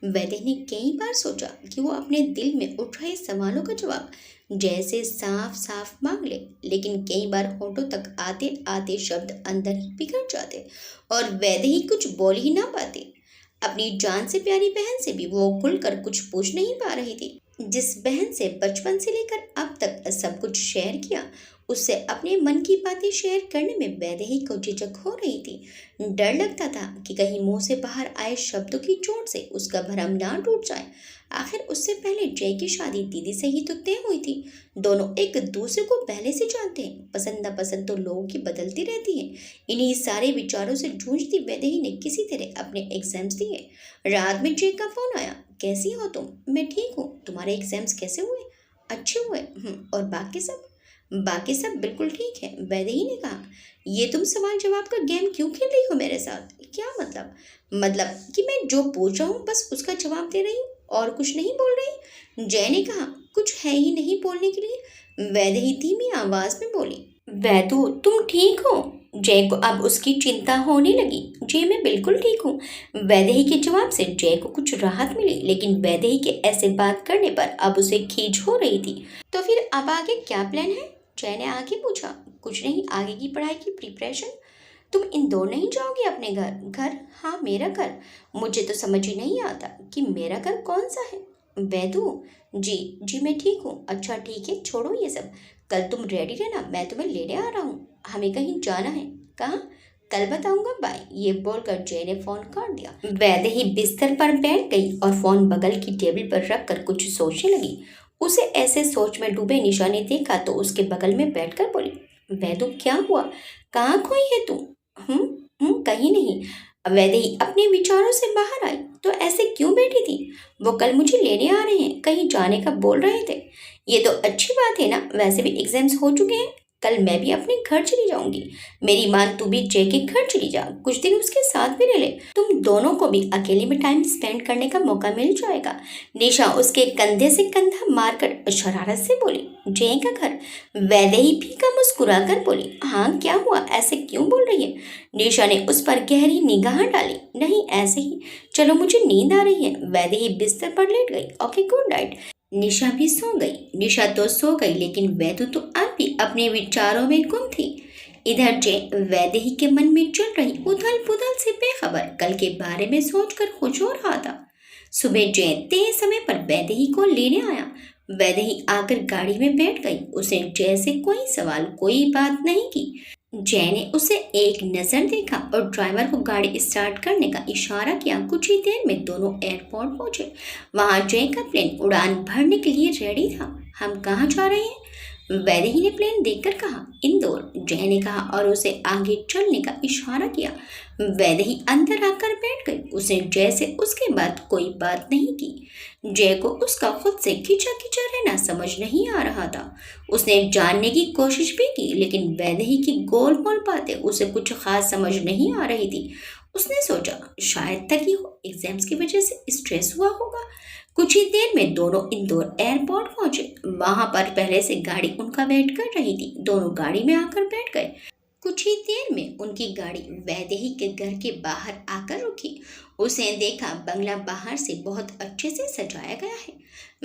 वैदेही ने कई बार सोचा कि वो अपने दिल में उठ रहे सवालों का जवाब जय से साफ साफ मांग ले, लेकिन कई बार होठों तक आते आते शब्द अंदर ही बिगड़ जाते और वैदेही कुछ बोल ही ना पाती। अपनी जान से प्यारी बहन से भी वो खुलकर कुछ पूछ नहीं पा रही थी। जिस बहन से बचपन से लेकर अब तक सब कुछ शेयर किया, उससे अपने मन की बातें शेयर करने में वैदेही को झिझक हो रही थी। डर लगता था कि कहीं मुंह से बाहर आए शब्दों की चोट से उसका भरम ना टूट जाए। आखिर उससे पहले जय की शादी दीदी से ही तो तय हुई थी। दोनों एक दूसरे को पहले से जानते हैं। पसंद नापसंद तो लोगों की बदलती रहती है। इन्हीं सारे विचारों से जूझती वैदेही ने किसी तरह अपने एग्जाम्स दिए। रात में जय का फोन आया। कैसी हो तुम? मैं ठीक हूँ। तुम्हारे एग्जाम्स कैसे हुए? अच्छे हुए। और बाकी सब? बाकी सब बिल्कुल ठीक है, वैदेही ने कहा। ये तुम सवाल जवाब का गेम क्यों खेल रही हो मेरे साथ? क्या मतलब? मतलब कि मैं जो पूछ रहा हूँ बस उसका जवाब दे रही हूँ और कुछ नहीं बोल रही। जय ने कहा, कुछ है ही नहीं बोलने के लिए। वैदेही धीमी आवाज में बोली, वैदू तुम ठीक हो? जय को अब उसकी चिंता होने लगी। जय मैं बिल्कुल ठीक हूँ। वैदेही के जवाब से जय को कुछ राहत मिली, लेकिन वैदेही के ऐसे बात करने पर अब उसे खींच हो रही थी। तो फिर अब आगे क्या प्लान है? जय ने आगे पूछा। कुछ नहीं, आगे की पढ़ाई की प्रिपरेशन। तुम इंदौर नहीं जाओगी अपने घर? घर? हाँ मेरा घर। मुझे तो समझ ही नहीं आता कि मेरा घर कौन सा है। वैदू जी, जी मैं ठीक हूँ। अच्छा ठीक है, छोड़ो ये सब। कल तुम रेडी रहना, मैं तुम्हें लेने आ रहा हूँ। हमें कहीं जाना है। कहाँ? कल बताऊंगा, बाय। ये बोलकर जय ने फोन काट दिया। वैदेही बिस्तर पर बैठ गई और फोन बगल की टेबल पर रखकर कुछ सोचने लगी। उसे ऐसे सोच में डूबे निशा ने देखा तो उसके बगल में बैठकर बोली, वैदू क्या हुआ? कहाँ खोई है तू? कहीं नहीं। वैदेही अपने विचारों से बाहर आई। तो ऐसे क्यों बैठी थी? वो कल मुझे लेने आ रहे हैं, कहीं जाने का बोल रहे थे। ये तो अच्छी बात है ना, वैसे भी एग्जाम्स हो चुके हैं। कल मैं भी अपने घर चली जाऊंगी। मेरी मान तू भी जय के घर चली जा, कुछ दिन उसके साथ भी रह ले। तुम दोनों को भी अकेले में टाइम स्पेंड करने का मौका मिल जाएगा। निशा उसके कंधे से कंधा मारकर शरारत से बोली, जय का घर? वैदेही फीका मुस्कुरा कर बोली, हाँ क्या हुआ, ऐसे क्यों बोल रही है? निशा ने उस पर गहरी निगाह डाली। नहीं ऐसे ही, चलो मुझे नींद आ रही है। वैदेही बिस्तर पर लेट गई। Okay good night. निशा भी सो गई। निशा तो सो गई, लेकिन वैदू तो अब भी अपने विचारों में गुम थी। इधर जय वैदेही के मन में चल रही उथल पुथल से बेखबर कल के बारे में सोचकर खुश हो रहा था। सुबह जय तय समय पर वैदेही को लेने आया। वैदेही आकर गाड़ी में बैठ गई। उसने जय से कोई सवाल कोई बात नहीं की। जय ने उसे एक नजर देखा और ड्राइवर को गाड़ी स्टार्ट करने का इशारा किया। कुछ ही देर में दोनों एयरपोर्ट पहुंचे। वहां जय का प्लेन उड़ान भरने के लिए रेडी था। हम कहाँ जा रहे हैं? वैदेही ने प्लेन देखकर कहा, इंदौर। जय ने कहा और उसे आगे चलने का इशारा किया। वैदेही अंदर आकर बैठ गई। उसने जय से उसके बाद कोई बात नहीं की। जय को उसका खुद से खिंचा खिंचा रहना समझ नहीं आ रहा था। उसने जानने की कोशिश भी की, लेकिन वैदेही की गोल मोल बातें उसे कुछ खास समझ नहीं आ रही थी। उसने सोचा शायद थकी हो, एग्जाम्स की वजह से स्ट्रेस हुआ होगा। कुछ ही देर में दोनों इंदौर एयरपोर्ट पहुंचे। वहां पर पहले से गाड़ी उनका वेट कर रही थी। दोनों गाड़ी में आकर बैठ गए। कुछ ही देर में उनकी गाड़ी वैदेही के घर के बाहर आकर रुकी। उसने देखा बंगला बाहर से बहुत अच्छे से सजाया गया है।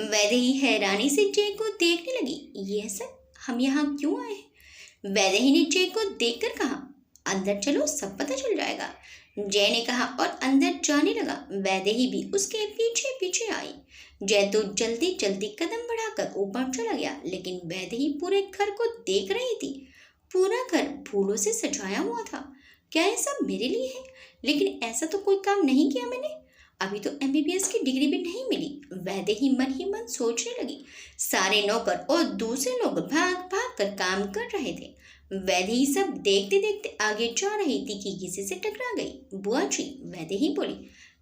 वैदेही हैरानी से जय को देखने लगी। ये सब, हम यहाँ क्यों आए हैं? वैदेही ने जय को देखकर कहा, अंदर चलो सब पता चल जाएगा। जय ने कहा और अंदर जाने लगा। वैदेही भी उसके पीछे पीछे आई। जय तो जल्दी जल्दी कदम बढ़ाकर ऊपर चला गया, लेकिन वैदेही पूरे घर को देख रही थी। पूरा घर फूलों से सजाया हुआ था। क्या ये सब मेरे लिए है? लेकिन ऐसा तो कोई काम नहीं किया मैंने। अभी तो एमबीबीएस की डिग्री भी नहीं मिली। वैदेही मन ही मन सोचने लगी। सारे नौकर और दूसरे लोग भाग भाग कर काम कर रहे थे। वैदेही सब देखते देखते आगे जा रही थी कि किसी से टकरा गई। बुआ जी, वैदेही बोली,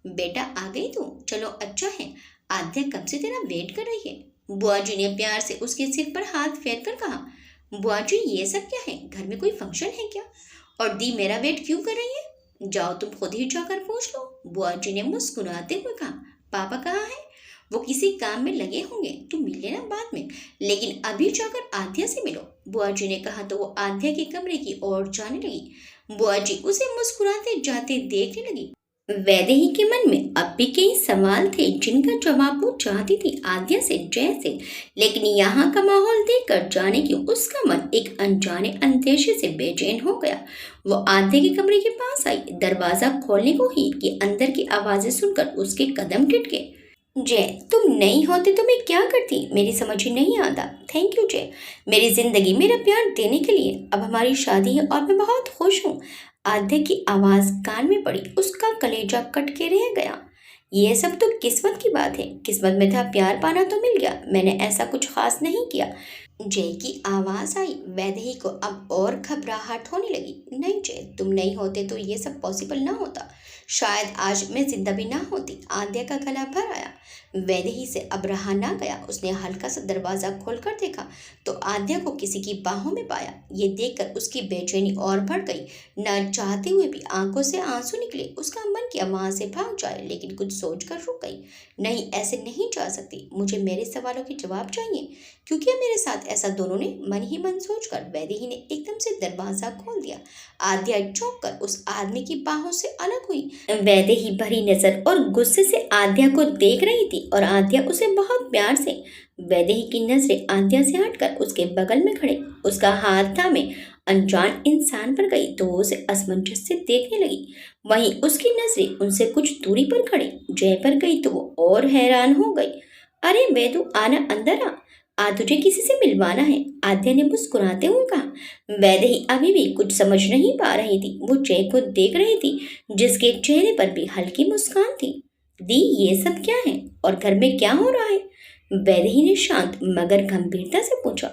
बेटा आ गई तू? चलो अच्छा है, आद्या कब से तेरा वेट कर रही है। बुआ जी ने प्यार से उसके सिर पर हाथ फेर कर कहा, बुआ जी ये सब क्या है? घर में कोई फंक्शन है क्या? और दी मेरा वेट क्यों कर रही है? जाओ तुम खुद ही जाकर पूछ लो। बुआ जी ने मुस्कुराते हुए कहा, पापा कहाँ है? वो किसी काम में लगे होंगे, तुम मिल लेना बाद में, लेकिन अभी जाकर आद्या से मिलो। बुआ जी ने कहा तो वो आद्या के कमरे की ओर जाने लगी। बुआ जी उसे मुस्कुराते जाते देखने लगी। वैदेही के मन में अब भी कई सवाल थे जिनका जवाब वो चाहती थी आद्या से, जय से, लेकिन यहाँ का माहौल देखकर जाने की उसका मन एक अनजाने अंदेशे से बेचैन हो गया। वो आद्या के कमरे के पास आई। दरवाजा खोलने को ही कि अंदर की आवाजें सुनकर उसके कदम टिटके। जय, तुम नहीं होते तो मैं क्या करती? मेरी समझ ही नहीं आता। थैंक यू जय, मेरी जिंदगी मेरा प्यार देने के लिए। अब हमारी शादी है और मैं बहुत खुश हूँ। आद्या की आवाज कान में पड़ी। उसका कलेजा कट के रह गया। यह सब तो किस्मत की बात है। किस्मत में था, प्यार पाना तो मिल गया। मैंने ऐसा कुछ खास नहीं किया। जय की आवाज आई। वैदेही को अब और घबराहट होने लगी। नहीं जय, तुम नहीं होते तो ये सब पॉसिबल ना होता। शायद आज मैं जिंदा भी ना होती। आद्या का गला भर आया। वैदेही से अब रहा ना गया। उसने हल्का सा दरवाजा खोलकर देखा तो आद्या को किसी की बाहों में पाया। ये देखकर उसकी बेचैनी और बढ़ गई। न चाहते हुए भी आंखों से आंसू निकले। उसका मन किया वहां से भाग जाए, लेकिन कुछ सोचकर रुक गई। नहीं, ऐसे नहीं जा सकती। मुझे मेरे सवालों के जवाब चाहिए। क्योंकि मेरे साथ ऐसा दोनों ने मन ही मन सोचकर वैदेही ने एकदम से दरवाजा खोल दिया। आद्या चौंक कर उस आदमी की बाहों से अलग हुई। वैदेही भरी नजर और गुस्से से आद्या को देख रही थी और आद्या उसे बहुत प्यार से। वैदेही की नजरें आद्या से हटकर उसके बगल में खड़े उसका हाथ थामे अनजान इंसान पर गई तो वो उसे असमंजस से देखने लगी। वहीं उसकी नजरें उनसे कुछ दूरी पर खड़े जय पर गई तो वो और हैरान हो गई। अरे वेदु, आना, अंदर आ। तुझे किसी से मिलवाना है, आद्या ने मुस्कुराते हुए कहा। वैदेही अभी भी कुछ समझ नहीं पा रही थी। वो जय को देख रही थी जिसके चेहरे पर भी हल्की मुस्कान थी। दी, ये सब क्या है और घर में क्या हो रहा है? वैदेही ने शांत मगर गंभीरता से पूछा।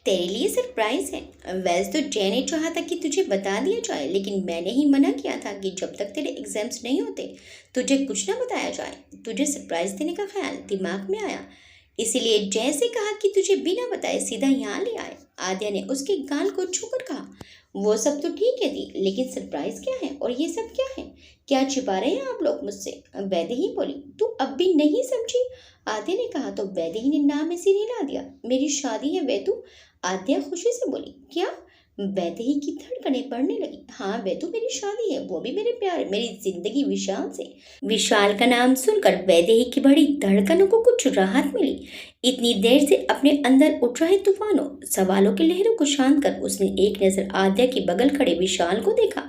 तेरे लिए सरप्राइज है। वैसे तो जय ने चाहा था कि तुझे बता दिया जाए, लेकिन मैंने ही मना किया था कि जब तक तेरे एग्जाम्स नहीं होते तुझे कुछ ना बताया जाए। तुझे सरप्राइज देने का ख्याल दिमाग में आया, इसीलिए जय से कहा कि तुझे बिना बताए सीधा यहाँ ले आए। आद्या ने उसके गाल को छूकर कहा। वो सब तो ठीक है दी, लेकिन सरप्राइज क्या है और ये सब क्या है? क्या छिपा रहे हैं आप लोग मुझसे? वैदेही बोली। तू अब भी नहीं समझी? आद्या ने कहा तो वैदेही ने नाम में सिर हिला दिया। मेरी शादी है वैदू, आद्या खुशी से बोली। क्या? वैदेही की धड़कनें बढ़ने लगी। हाँ वैदू, मेरी शादी है, वो भी मेरे प्यार, मेरी जिंदगी विशाल से। विशाल का नाम सुनकर वैदेही की बड़ी धड़कनों को कुछ राहत मिली। इतनी देर से अपने अंदर उठ रहे तूफानों सवालों की लहरों को शांत कर उसने एक नजर आद्या के बगल खड़े विशाल को देखा,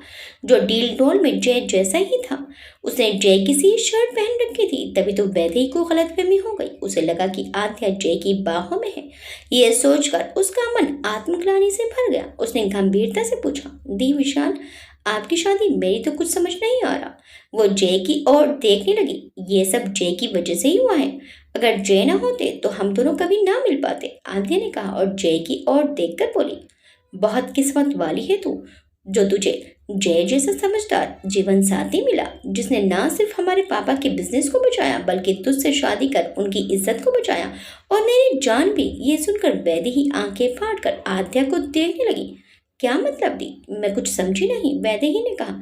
जो डील डोल में जय जैसा ही था। उसने जय की सी शर्ट पहन रखी थी। तभी तो वैदेही को गलतफहमी हो गई। उसे लगा कि आद्या जय की बाहों में है। यह सोचकर उसका मन आत्मग्लानि से भर गया। उसने गंभीरता से पूछा। दी विशाल, आपकी शादी, मेरी तो कुछ समझ नहीं आ रहा। वो जय की ओर देखने लगी। ये सब जय की वजह से ही हुआ है। अगर जय ना होते तो हम दोनों कभी ना मिल पाते, आद्या ने कहा और जय की ओर देखकर बोली। बहुत किस्मत वाली है तू, जो तुझे जय जैसा समझदार जीवन साथी मिला, जिसने ना सिर्फ हमारे पापा के बिजनेस को बचाया बल्कि तुझसे शादी कर उनकी इज्जत को बचाया और मेरी जान भी। ये सुनकर वैदेही आंखें फाड़ कर आद्या को देखने लगी। क्या मतलब दी? मैं कुछ समझी नहीं, वैदेही ने कहा।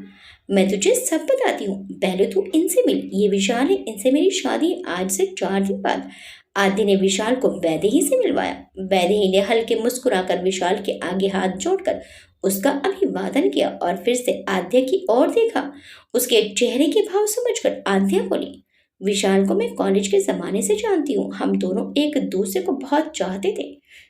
मैं तुझे सब बताती हूँ, पहले तू इनसे मिल। ये विशाल है, इनसे मेरी शादी आज से 4 दिन बाद। आदि ने विशाल को वैदेही से मिलवाया। वैदेही ने हल्के मुस्कुराकर विशाल के आगे हाथ जोड़कर उसका अभिवादन किया और फिर से आद्या की ओर देखा। उसके चेहरे के भाव समझकर आद्या बोली। विशाल को मैं कॉलेज के जमाने से जानती हूँ। हम दोनों एक दूसरे को बहुत चाहते थे।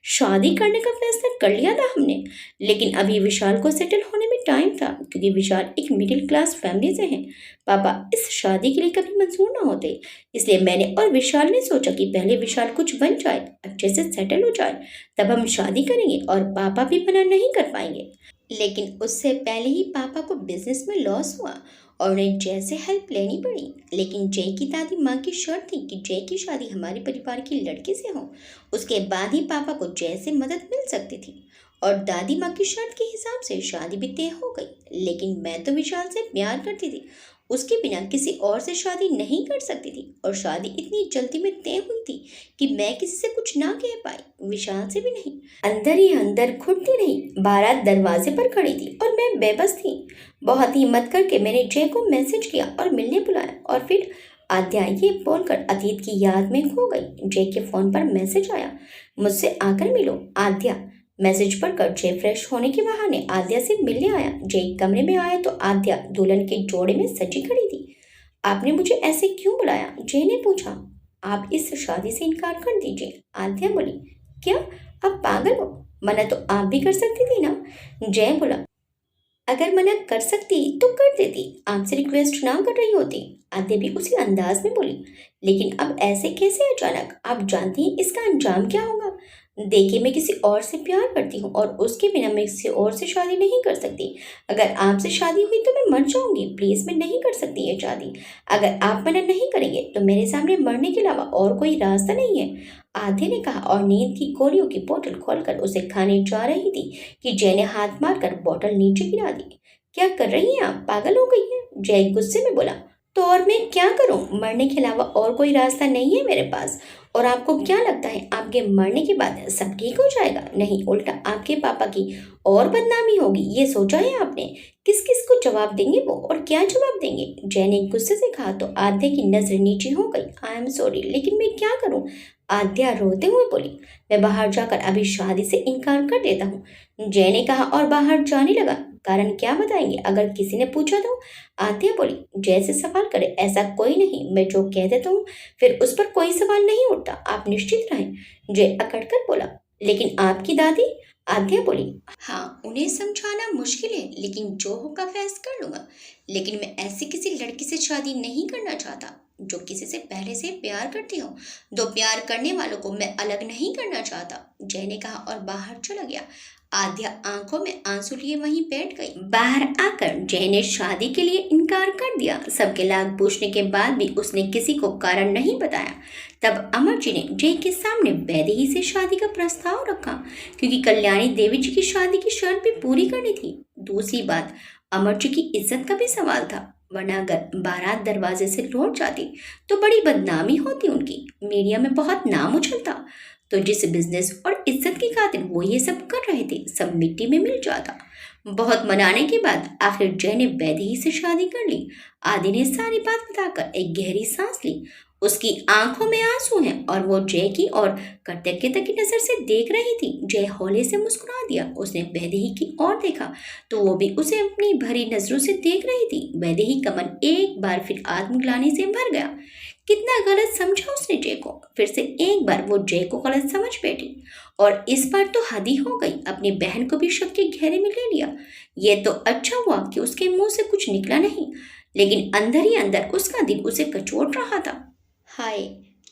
शादी करने का फैसला कर लिया था हमने, लेकिन अभी विशाल को सेटल होने में टाइम था, क्योंकि विशाल एक मिडिल क्लास फैमिली से हैं। पापा इस शादी के लिए कभी मंजूर ना होते, इसलिए मैंने और विशाल ने सोचा कि पहले विशाल कुछ बन जाए, अच्छे से सेटल हो जाए, तब हम शादी करेंगे और पापा भी मना नहीं कर पाएंगे। लेकिन उससे पहले ही पापा को बिजनेस में लॉस हुआ और उन्हें जय से हेल्प लेनी पड़ी। लेकिन जय की दादी माँ की शर्त थी कि जय की शादी हमारे परिवार की लड़की से हो, उसके बाद ही पापा को जय से मदद मिल सकती थी। और दादी माँ की शर्त के हिसाब से शादी भी तय हो गई। लेकिन मैं तो विशाल से प्यार करती थी, उसके बिना किसी और से शादी नहीं कर सकती थी। और शादी इतनी जल्दी में तय हुई थी कि मैं किसी से कुछ ना कह पाई, विशाल से भी नहीं। अंदर ही अंदर घुटती रही। बारात दरवाजे पर खड़ी थी और मैं बेबस थी। बहुत हिम्मत करके मैंने जय को मैसेज किया और मिलने बुलाया, और फिर आद्या ये बोलकर अतीत की याद में खो गई। जय के फोन पर मैसेज आया, मुझसे आकर मिलो आद्या। मैसेज पढ़कर जय फ्रेश होने के बहाने आद्या से मिलने आया। जय कमरे में आया तो आद्या दुल्हन के जोड़े में सजी खड़ी थी। आपने मुझे ऐसे क्यों बुलाया? जय ने पूछा। आप इस शादी से इनकार कर दीजिए, आद्या बोली। क्या आप पागल हो? मना तो आप भी कर सकती थी ना, जय बोला। अगर मना कर सकती तो कर देती, आपसे रिक्वेस्ट ना कर रही होती, आद्या भी उसी अंदाज में बोली। लेकिन अब ऐसे कैसे अचानक? आप जानती हैं इसका अंजाम क्या होगा? देखिए, मैं किसी और से प्यार करती हूँ और उसके बिना मैं किसी और से शादी नहीं कर सकती। अगर आपसे शादी हुई तो मैं मर जाऊंगी। प्लीज, मैं नहीं कर सकती ये शादी। अगर आप मना नहीं करेंगे तो मेरे सामने मरने के अलावा और कोई रास्ता नहीं है, आधे ने कहा और नींद की गोलियों की बोतल खोलकर उसे खाने जा रही थी कि जय ने हाथ मारकर बोतल नीचे गिरा दी। क्या कर रही हैं आप? पागल हो गई हैं? जय गुस्से में बोला। तो और मैं क्या करूं? मरने के अलावा और कोई रास्ता नहीं है मेरे पास। और आपको क्या लगता है आपके मरने के बाद सब ठीक हो जाएगा? नहीं, उल्टा आपके पापा की और बदनामी होगी। ये सोचा है आपने? किस किस को जवाब देंगे वो, और क्या जवाब देंगे? जय ने गुस्से से कहा तो आद्या की नजर नीचे हो गई। आई एम सॉरी, लेकिन मैं क्या करूं? आद्या रोते हुए बोली। मैं बाहर जाकर अभी शादी से इनकार कर देता हूँ, जय ने कहा और बाहर जाने लगा। कारण क्या बताएंगे अगर किसी ने पूछा तो? आद्या बोली। जय से सवाल करे, ऐसा कोई नहीं, मैं जो कह देता हूँ फिर उस पर कोई सवाल नहीं उठता, आप निश्चित रहें। जय अकड़कर बोला। लेकिन आपकी दादी? आद्या बोली। हाँ, उन्हें समझाना मुश्किल है, लेकिन जो होगा फैस कर लूंगा। लेकिन मैं ऐसी किसी लड़की से शादी नहीं करना चाहता जो किसी से पहले से प्यार करती हो। दो प्यार करने वालों को मैं अलग नहीं करना चाहता, जय ने कहा और बाहर चला गया। आद्या आंखों में आंसू लिए वहीं बैठ गई। बाहर आकर जय ने शादी के लिए इनकार कर दिया। सबके लाख पूछने के बाद भी उसने किसी को कारण नहीं बताया। तब अमर जी ने जय के सामने वैदेही से शादी का प्रस्ताव रखा, क्योंकि कल्याणी देवी जी की शादी की शर्त भी पूरी करनी थी। दूसरी बात, अमर जी की इज्जत का भी सवाल था, वरना अगर बारात दरवाजे से लौट जाती तो बड़ी बदनामी होती उनकी, मीडिया में बहुत नाम उछलता। तो जिस बिजनेस और इज्जत की खातिर वो ये सब कर रहे थे, सब मिट्टी में मिल जाता। बहुत मनाने के बाद आखिर जय ने वैदेही से शादी कर ली। आदि ने सारी बात बताकर एक गहरी सांस ली। उसकी आंखों में आंसू हैं और वो जय की और कृतज्ञता की नजर से देख रही थी। जय हौले से मुस्कुरा दिया। उसने वैदेही की ओर देखा तो वो भी उसे अपनी भरी नजरों से देख रही थी। वैदेही का मन एक बार फिर आत्मग्लानि से भर गया। कितना गलत समझा उसने जय को। फिर से एक बार वो जय को गलत समझ बैठी और इस बार तो हद ही हो गई। अपनी बहन को भी शक के घेरे में ले लिया। ये तो अच्छा हुआ कि उसके मुंह से कुछ निकला नहीं, लेकिन अंदर ही अंदर उसका दिल उसे कचोट रहा था। हाय,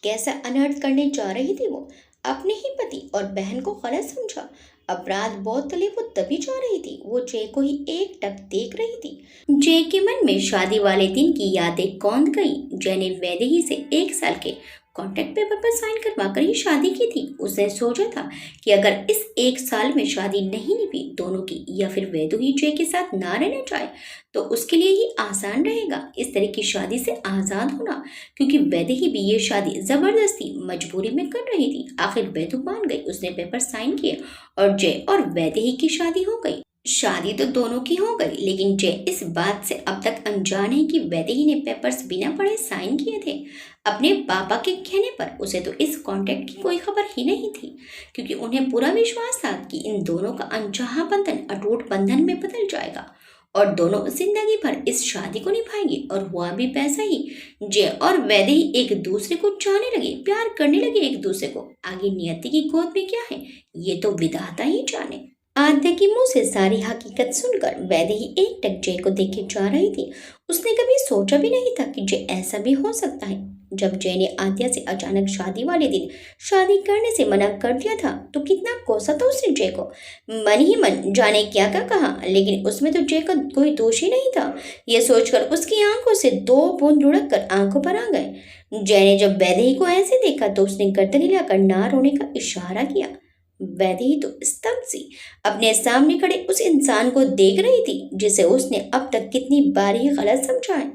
कैसा अनर्थ करने जा रही थी वो। अपने ही पति और बहन को गलत समझा। अपराध बोध तले वो तभी जा रही थी। वो जय को ही एक टक देख रही थी। जय के मन में शादी वाले दिन की यादें कौंध गई। जय ने वैदेही से 1 साल के कॉन्ट्रैक्ट पेपर पर साइन करवा कर ही शादी की थी। उसने सोचा था कि अगर इस 1 साल में शादी नहीं निभी दोनों की, या फिर वैदेही जय के साथ ना रहना चाहे, तो उसके लिए ही आसान रहेगा इस तरह की शादी से आजाद होना, क्योंकि वैदेही भी ये शादी जबरदस्ती मजबूरी में कर रही थी। आखिर वैदू मान गई। उसने पेपर साइन किए और जय और वैदेही की शादी हो गई। शादी तो दोनों की हो गई, लेकिन जय इस बात से अब तक अनजान है कि वैदेही ने पेपर्स बिना पढ़े साइन किए थे। अपने पापा के कहने पर उसे तो इस कॉन्ट्रैक्ट की कोई खबर ही नहीं थी, क्योंकि उन्हें पूरा विश्वास था कि इन दोनों का अनचाहा बंधन अटूट बंधन में बदल जाएगा और दोनों जिंदगी भर इस शादी को निभाएंगे। और हुआ भी पैसा ही। जय और वैदेही एक दूसरे को चाहने लगे, प्यार करने लगे एक दूसरे को। आगे नियति की गोद में क्या है, ये तो विधाता ही जाने। आद्या की मुंह से सारी हकीकत सुनकर वैदेही एक टक जय को देखे जा रही थी। उसने कभी सोचा भी नहीं था कि जय ऐसा भी हो सकता है। जब जय ने आद्या से अचानक शादी वाले दिन शादी करने से मना कर दिया था तो कितना कोसा था उसने जय को। मन ही मन जाने क्या क्या कहा, लेकिन उसमें तो जय का कोई दोष ही नहीं था। यह सोचकर उसकी आंखों से 2 बूंद लुढ़क कर आंखों पर आ गए। जय ने जब वैदेही को ऐसे देखा तो उसने गर्दन हिलाकर ना रोने का इशारा किया। वैदेही तो स्तब्ध सी अपने सामने खड़े उस इंसान को देख रही थी जिसे उसने अब तक कितनी बार ही गलत समझा है।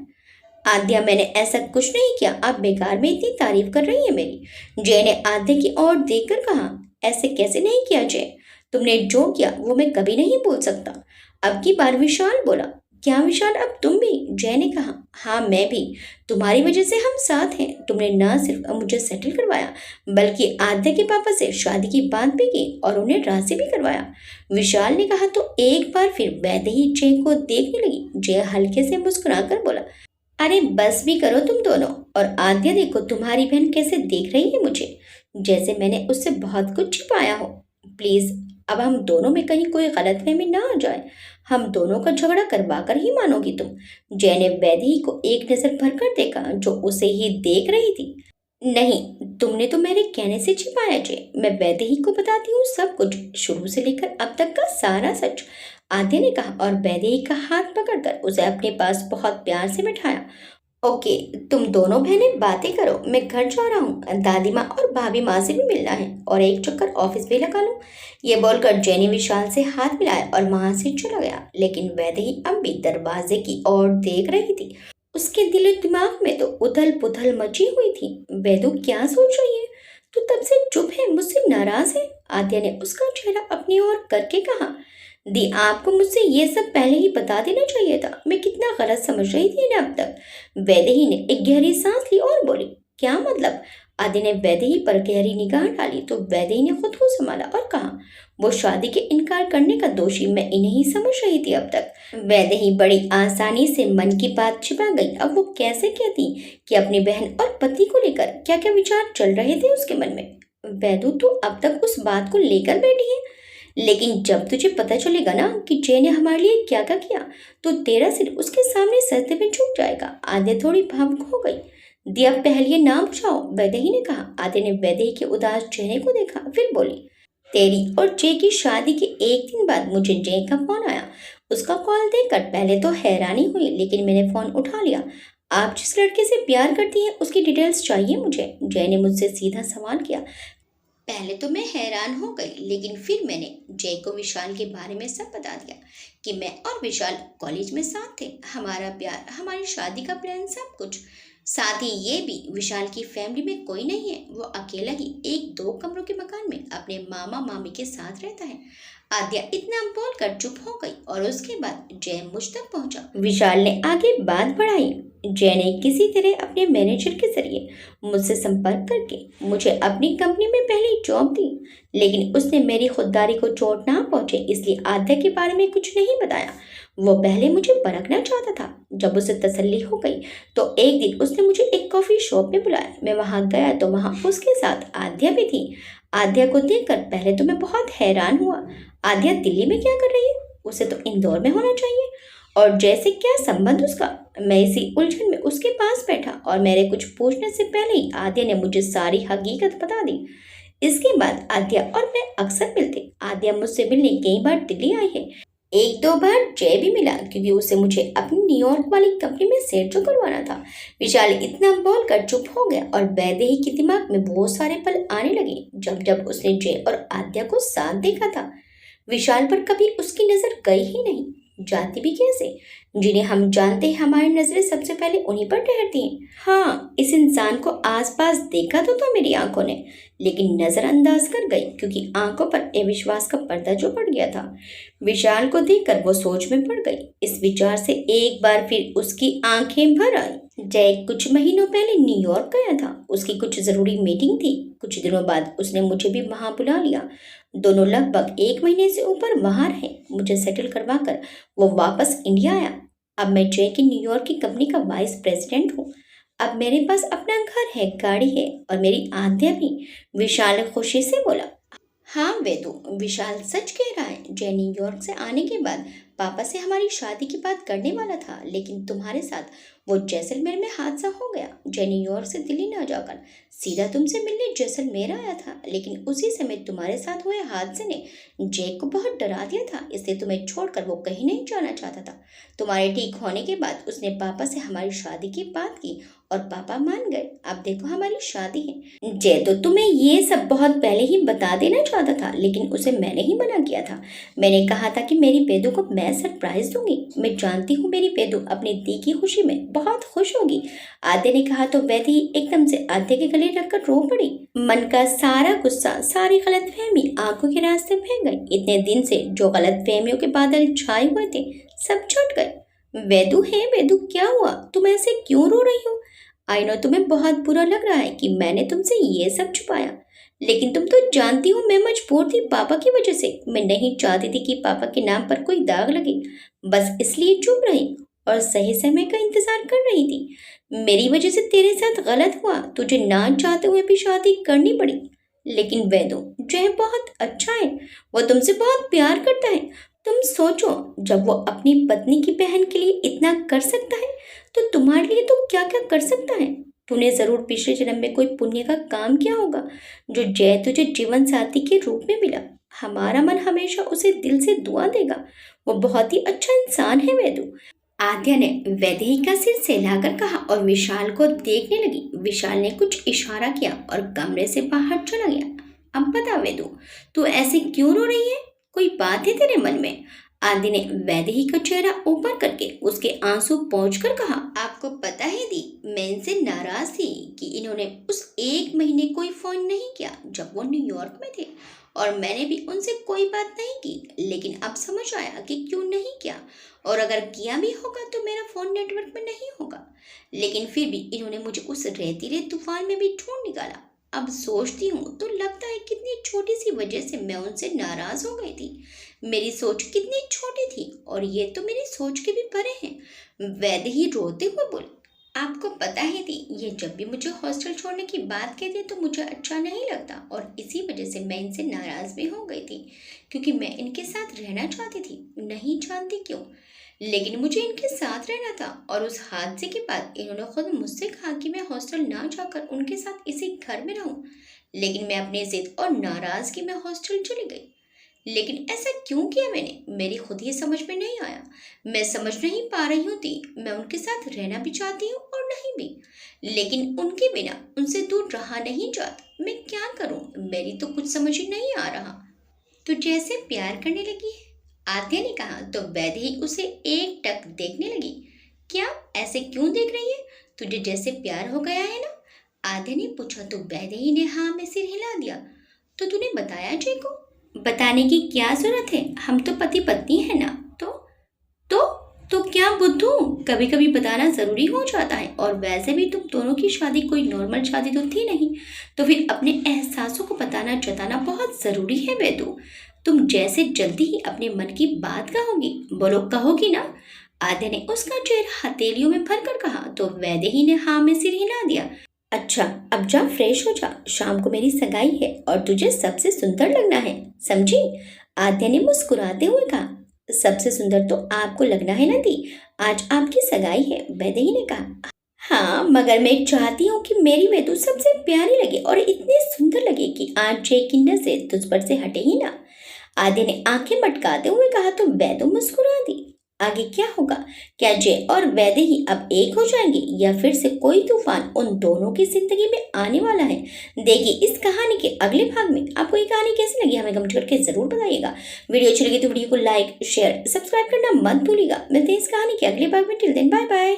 आद्या, मैंने ऐसा कुछ नहीं किया, आप बेकार में इतनी तारीफ कर रही है मेरी। जय ने आद्या की ओर देखकर कहा। ऐसे कैसे नहीं किया जय, तुमने जो किया वो मैं कभी नहीं भूल सकता। अब की बार विशाल बोला। क्या विशाल, अब तुम भी? जय ने कहा। हाँ, मैं भी। तुम्हारी वजह से हम साथ हैं। तुमने न सिर्फ मुझे सेटल करवाया, बल्कि आद्या के पापा से शादी की बात भी की और उन्हें राजी भी करवाया, विशाल ने कहा। तो एक बार फिर वैदेही जय को देखने लगी। जय हल्के से मुस्कुराकर बोला, अरे बस भी करो तुम दोनों। और आद्या, देखो तुम्हारी बहन कैसे देख रही है मुझे, जैसे मैंने उससे बहुत कुछ छिपाया हो। प्लीज, अब हम दोनों में कहीं कोई गलतफहमी ना आ जाए। हम दोनों का झगड़ा करवा कर ही मानोगी तुम? जय ने वैदेही को एक नजर भर कर देखा, जो उसे ही देख रही थी। नहीं, तुमने तो मेरे कहने से छिपाया जे। मैं वैदेही को बताती हूँ सब कुछ, शुरू से लेकर अब तक का सारा सच। आद्या ने कहा और वैदेही का हाथ पकड़कर उसे अपने पास बहुत प्यार से बिठाया। ओके, तुम दोनों बहनें बातें करो, मैं घर जा रहा हूँ। दादी माँ और भाभी माँ से भी मिलना है और एक चक्कर ऑफिस भी लगा लूँ। ये बोलकर जैनी विशाल से हाथ मिलाया और वहां से चला गया, लेकिन वैदेही अब भी दरवाजे की ओर देख रही थी। उसके दिल दिमाग में तो उथल पुथल मची हुई थी। वेदु क्या सोच रही है? तू तब से चुप है, मुझसे नाराज है? आद्या ने उसका चेहरा अपनी ओर करके कहा। दी, आपको मुझसे ये सब पहले ही बता देना चाहिए था। मैं कितना गलत समझ रही थी इन्हें अब तक। वैदेही ने एक गहरी सांस ली और बोली, क्या मतलब? आदि ने वैदेही पर गहरी निगाह डाली तो वैदेही ने खुद को संभाला और कहा, वो शादी के इनकार करने का दोषी मैं इन्हें ही समझ रही थी अब तक। वैदेही बड़ी आसानी से मन की बात छिपा गई। अब वो कैसे कहती कि अपनी बहन और पति को लेकर क्या क्या विचार चल रहे थे उसके मन में। वैदू, तू अब तक उस बात को लेकर बैठी है, लेकिन जब तुझे पता चलेगा ना कि जय ने हमारे लिए क्या क्या किया, तो तेरा सिर उसके सामने सजदे में झुक जाएगा। आद्या थोड़ी भावुक हो गई। दिया, पहले ये ना बुझाओ, वैदेही ने कहा। आद्या ने वैदेही के उदास चेहरे को देखा, फिर बोली, तेरी और जय की शादी के एक दिन बाद मुझे जय का फोन आया। उसका कॉल देखकर पहले तो हैरानी हुई, लेकिन मैंने फोन उठा लिया। आप जिस लड़के से प्यार करती हैं उसकी डिटेल्स चाहिए मुझे, जय ने मुझसे सीधा सवाल किया। पहले तो मैं हैरान हो गई, लेकिन फिर मैंने जय को विशाल के बारे में सब बता दिया कि मैं और विशाल कॉलेज में साथ थे, हमारा प्यार, हमारी शादी का प्लान, सब कुछ। साथ ही ये भी, विशाल की फैमिली में कोई नहीं है, वो अकेला ही एक 2 कमरों के मकान में अपने मामा मामी के साथ रहता है। आद्या इतना बोलकर चुप हो गई और उसके बाद जय मुझ तक पहुंचा। विशाल ने आगे बात बढ़ाई। जय ने किसी तरह अपने मैनेजर के जरिए मुझसे संपर्क करके मुझे अपनी कंपनी में पहली जॉब दी, लेकिन उसने मेरी खुददारी को चोट ना पहुंचे इसलिए आद्या के बारे में कुछ नहीं बताया। वो पहले मुझे परखना चाहता था। जब उसे तसल्ली हो गई तो एक दिन उसने मुझे एक कॉफी शॉप में बुलाया। मैं वहां गया तो वहां उसके साथ आद्या भी थी। आद्या को देखकर पहले तो मैं बहुत हैरान हुआ। आद्या दिल्ली में क्या कर रही है? उसे तो इंदौर में होना चाहिए। और जैसे क्या संबंध उसका? मैं इसी उलझन में उसके पास बैठा और मेरे कुछ पूछने से पहले ही आद्या ने मुझे सारी हकीकत बता दी। इसके बाद आद्या और मैं अक्सर मिलते। आद्या मुझसे मिलने कई बार दिल्ली आई है। 1-2 बार जय भी मिला, क्योंकि उसे मुझे अपनी न्यूयॉर्क वाली कंपनी में सेट जो करवाना था। विशाल इतना बोलकर चुप हो गया और वैदेही के दिमाग में बहुत सारे पल आने लगे जब जब उसने जय और आद्या को साथ देखा था। विशाल पर कभी उसकी नजर गई ही नहीं, जाती भी कैसे? जिन्हें हम जानते हैं हमारी नजरें सबसे पहले उन्हीं पर ठहरती हैं। हाँ, इस इंसान को आसपास देखा तो था मेरी आंखों ने, लेकिन नजरअंदाज कर गई क्योंकि आंखों पर अविश्वास का पर्दा जो पड़ गया था। विशाल को देखकर वो सोच में पड़ गई। इस विचार से एक बार फिर उसकी आंखें भर आई। जय कुछ महीनों पहले न्यूयॉर्क गया था, उसकी कुछ जरूरी मीटिंग थी। कुछ दिनों बाद उसने मुझे भी वहां बुला लिया। दोनों लगभग 1 महीने से ऊपर वहां रहे। मुझे सेटल करवा कर वो वापस इंडिया आया। अब मैं जय की न्यूयॉर्क की कंपनी का वाइस प्रेसिडेंट हूँ। अब मेरे पास अपना घर है, गाड़ी है और मेरी आद्या भी। विशाल ने खुशी से बोला। हाँ वेदु, विशाल सच कह रहा है। जय न्यूयॉर्क से आने के बाद पापा से हमारी शादी की बात करने वाला था, लेकिन तुम्हारे साथ वो जैसलमेर में हादसा हो गया। जय न्यूयॉर्क से दिल्ली न जाकर सीधा तुमसे मिलने जैसलमेर आया था, लेकिन उसी समय तुम्हारे साथ हुए हादसे ने जय को बहुत डरा दिया था, इसलिए तुम्हें छोड़कर वो कहीं नहीं जाना चाहता था। तुम्हारे ठीक होने के बाद उसने पापा से हमारी शादी की बात की और पापा मान गए। अब देखो हमारी शादी है। जय तो तुम्हें ये सब बहुत पहले ही बता देना चाहता था, लेकिन उसे मैंने ही मना किया था। मैंने कहा था कि मेरी बेदू को मैं सरप्राइज दूंगी। मैं जानती हूँ मेरी बेदू अपनी दी की खुशी में बहुत खुश होगी। आद्या ने कहा तो वैदी एकदम से आद्या के गले रखकर रो पड़ी। मन का सारा गुस्सा, सारी गलतफहमी आंखों के रास्ते बह गई। इतने दिन से जो गलतफहमियों के बादल छाए हुए थे सब छूट गए। वेदू है वेदू, क्या हुआ? तुम ऐसे क्यों रो रही हो? आई नो तुम्हें बहुत बुरा लग रहा है कि मैंने तुमसे ये सब छुपाया, लेकिन तुम तो जानती हो मैं मजबूर थी पापा की वजह से। मैं नहीं चाहती थी कि पापा के नाम पर कोई दाग लगे, बस इसलिए चुप रही और सही समय का इंतजार कर रही थी। मेरी वजह से तेरे साथ गलत हुआ, तुझे ना चाहते हुए भी शादी करनी पड़ी। लेकिन वेदो, जय बहुत अच्छा है, वो तुमसे बहुत प्यार करता है। तुम सोचो, जब वो अपनी पत्नी की बहन के लिए इतना कर सकता है तो तुम्हारे लिए तो क्या क्या कर सकता है। तूने जरूर पिछले जन्म में कोई पुण्य का काम किया होगा जो जय तुझे जीवन साथी के रूप में मिला। हमारा मन हमेशा उसे दिल से दुआ देगा। वो बहुत ही अच्छा इंसान है वेदु। आद्या ने वैदेही का सिर सहलाकर कहा और विशाल को देखने लगी। विशाल ने कुछ इशारा किया और कमरे से बाहर चला गया। अब बता वेदु, तू ऐसे क्यों रो रही है? कोई बात है तेरे मन में? आदि ने वैदेही का चेहरा ऊपर करके उसके आंसू पोंछकर कहा, आपको पता है दी, मैं इनसे नाराज थी कि इन्होंने उस एक महीने कोई फोन नहीं किया जब वो न्यूयॉर्क में थे, और मैंने भी उनसे कोई बात नहीं की। लेकिन अब समझ आया कि क्यों नहीं किया, और अगर किया भी होगा तो मेरा फोन नेटवर्क में नहीं होगा। लेकिन फिर भी इन्होंने मुझे उस रेतीले तूफान में भी ढूंढ निकाला। अब सोचती हूँ तो लगता है कितनी छोटी सी वजह से मैं उनसे नाराज हो गई थी। मेरी सोच कितनी छोटी थी और ये तो मेरी सोच के भी परे हैं। वैद्य ही रोते हुए बोले, आपको पता ही थी ये जब भी मुझे हॉस्टल छोड़ने की बात कहते तो मुझे अच्छा नहीं लगता, और इसी वजह से मैं इनसे नाराज भी हो गई थी क्योंकि मैं इनके साथ रहना चाहती थी। नहीं जानती क्यों, लेकिन मुझे इनके साथ रहना था। और उस हादसे के बाद इन्होंने खुद मुझसे कहा कि मैं हॉस्टल ना जाकर उनके साथ इसी घर में रहूं। लेकिन मैं अपनी जिद और नाराजगी में हॉस्टल चली गई। लेकिन ऐसा क्यों किया मैंने, मेरी खुद ही समझ में नहीं आया। मैं समझ नहीं पा रही हूँ थी, मैं उनके साथ रहना भी चाहती हूँ और नहीं भी, लेकिन उनके बिना उनसे दूर रहा नहीं जाता। मैं क्या करूँ, मेरी तो कुछ समझ ही नहीं आ रहा। तू जैसे प्यार करने लगी है, आद्या ने कहा तो वैदेही उसे एक टक देखने लगी। क्या, ऐसे क्यों देख रही है? तुझे जैसे प्यार हो गया है ना? आद्या ने पूछा तो वैदेही ने हाँ में सिर हिला दिया। तो तूने बताया जय को? बताने की क्या जरूरत है, हम तो पति पत्नी है ना। तो तो क्या बुद्धू, कभी कभी बताना जरूरी हो जाता है। और वैसे भी तुम दोनों की शादी कोई नॉर्मल शादी तो थी नहीं, तो फिर अपने एहसासों को बताना जताना बहुत जरूरी है बेदू। तुम जैसे जल्दी ही अपने मन की बात कहोगी, बोलो कहोगी ना? आद्या ने उसका चेहरा हथेलियों में भरकर कहा तो वैदेही ने हाँ में सिर हिला दिया। अच्छा, अब जा फ्रेश हो जा, शाम को मेरी सगाई है और तुझे सबसे सुंदर लगना है, समझी? आद्या ने मुस्कुराते हुए कहा। सबसे सुंदर तो आपको लगना है ना दी, आज आपकी सगाई है, वैदेही ने कहा। हाँ, मगर मैं चाहती हूँ कि मेरी वेदू सबसे प्यारी लगे और इतनी सुंदर लगे कि आज जय की नजर तुझ पर से हटे ही ना। आद्या ने आंखें मटकाते हुए कहा तो वैदू मुस्कुरा दी। आगे क्या होगा? क्या जय और वैदेही अब एक हो जाएंगे या फिर से कोई तूफान उन दोनों की जिंदगी में आने वाला है? देखिए इस कहानी के अगले भाग में। आपको ये कहानी कैसी लगी हमें कमेंट करके जरूर बताइएगा। वीडियो अच्छी लगी तो वीडियो को लाइक शेयर सब्सक्राइब करना मत भूलिएगा। मिलते हैं इस कहानी के अगले भाग में। Till then bye bye.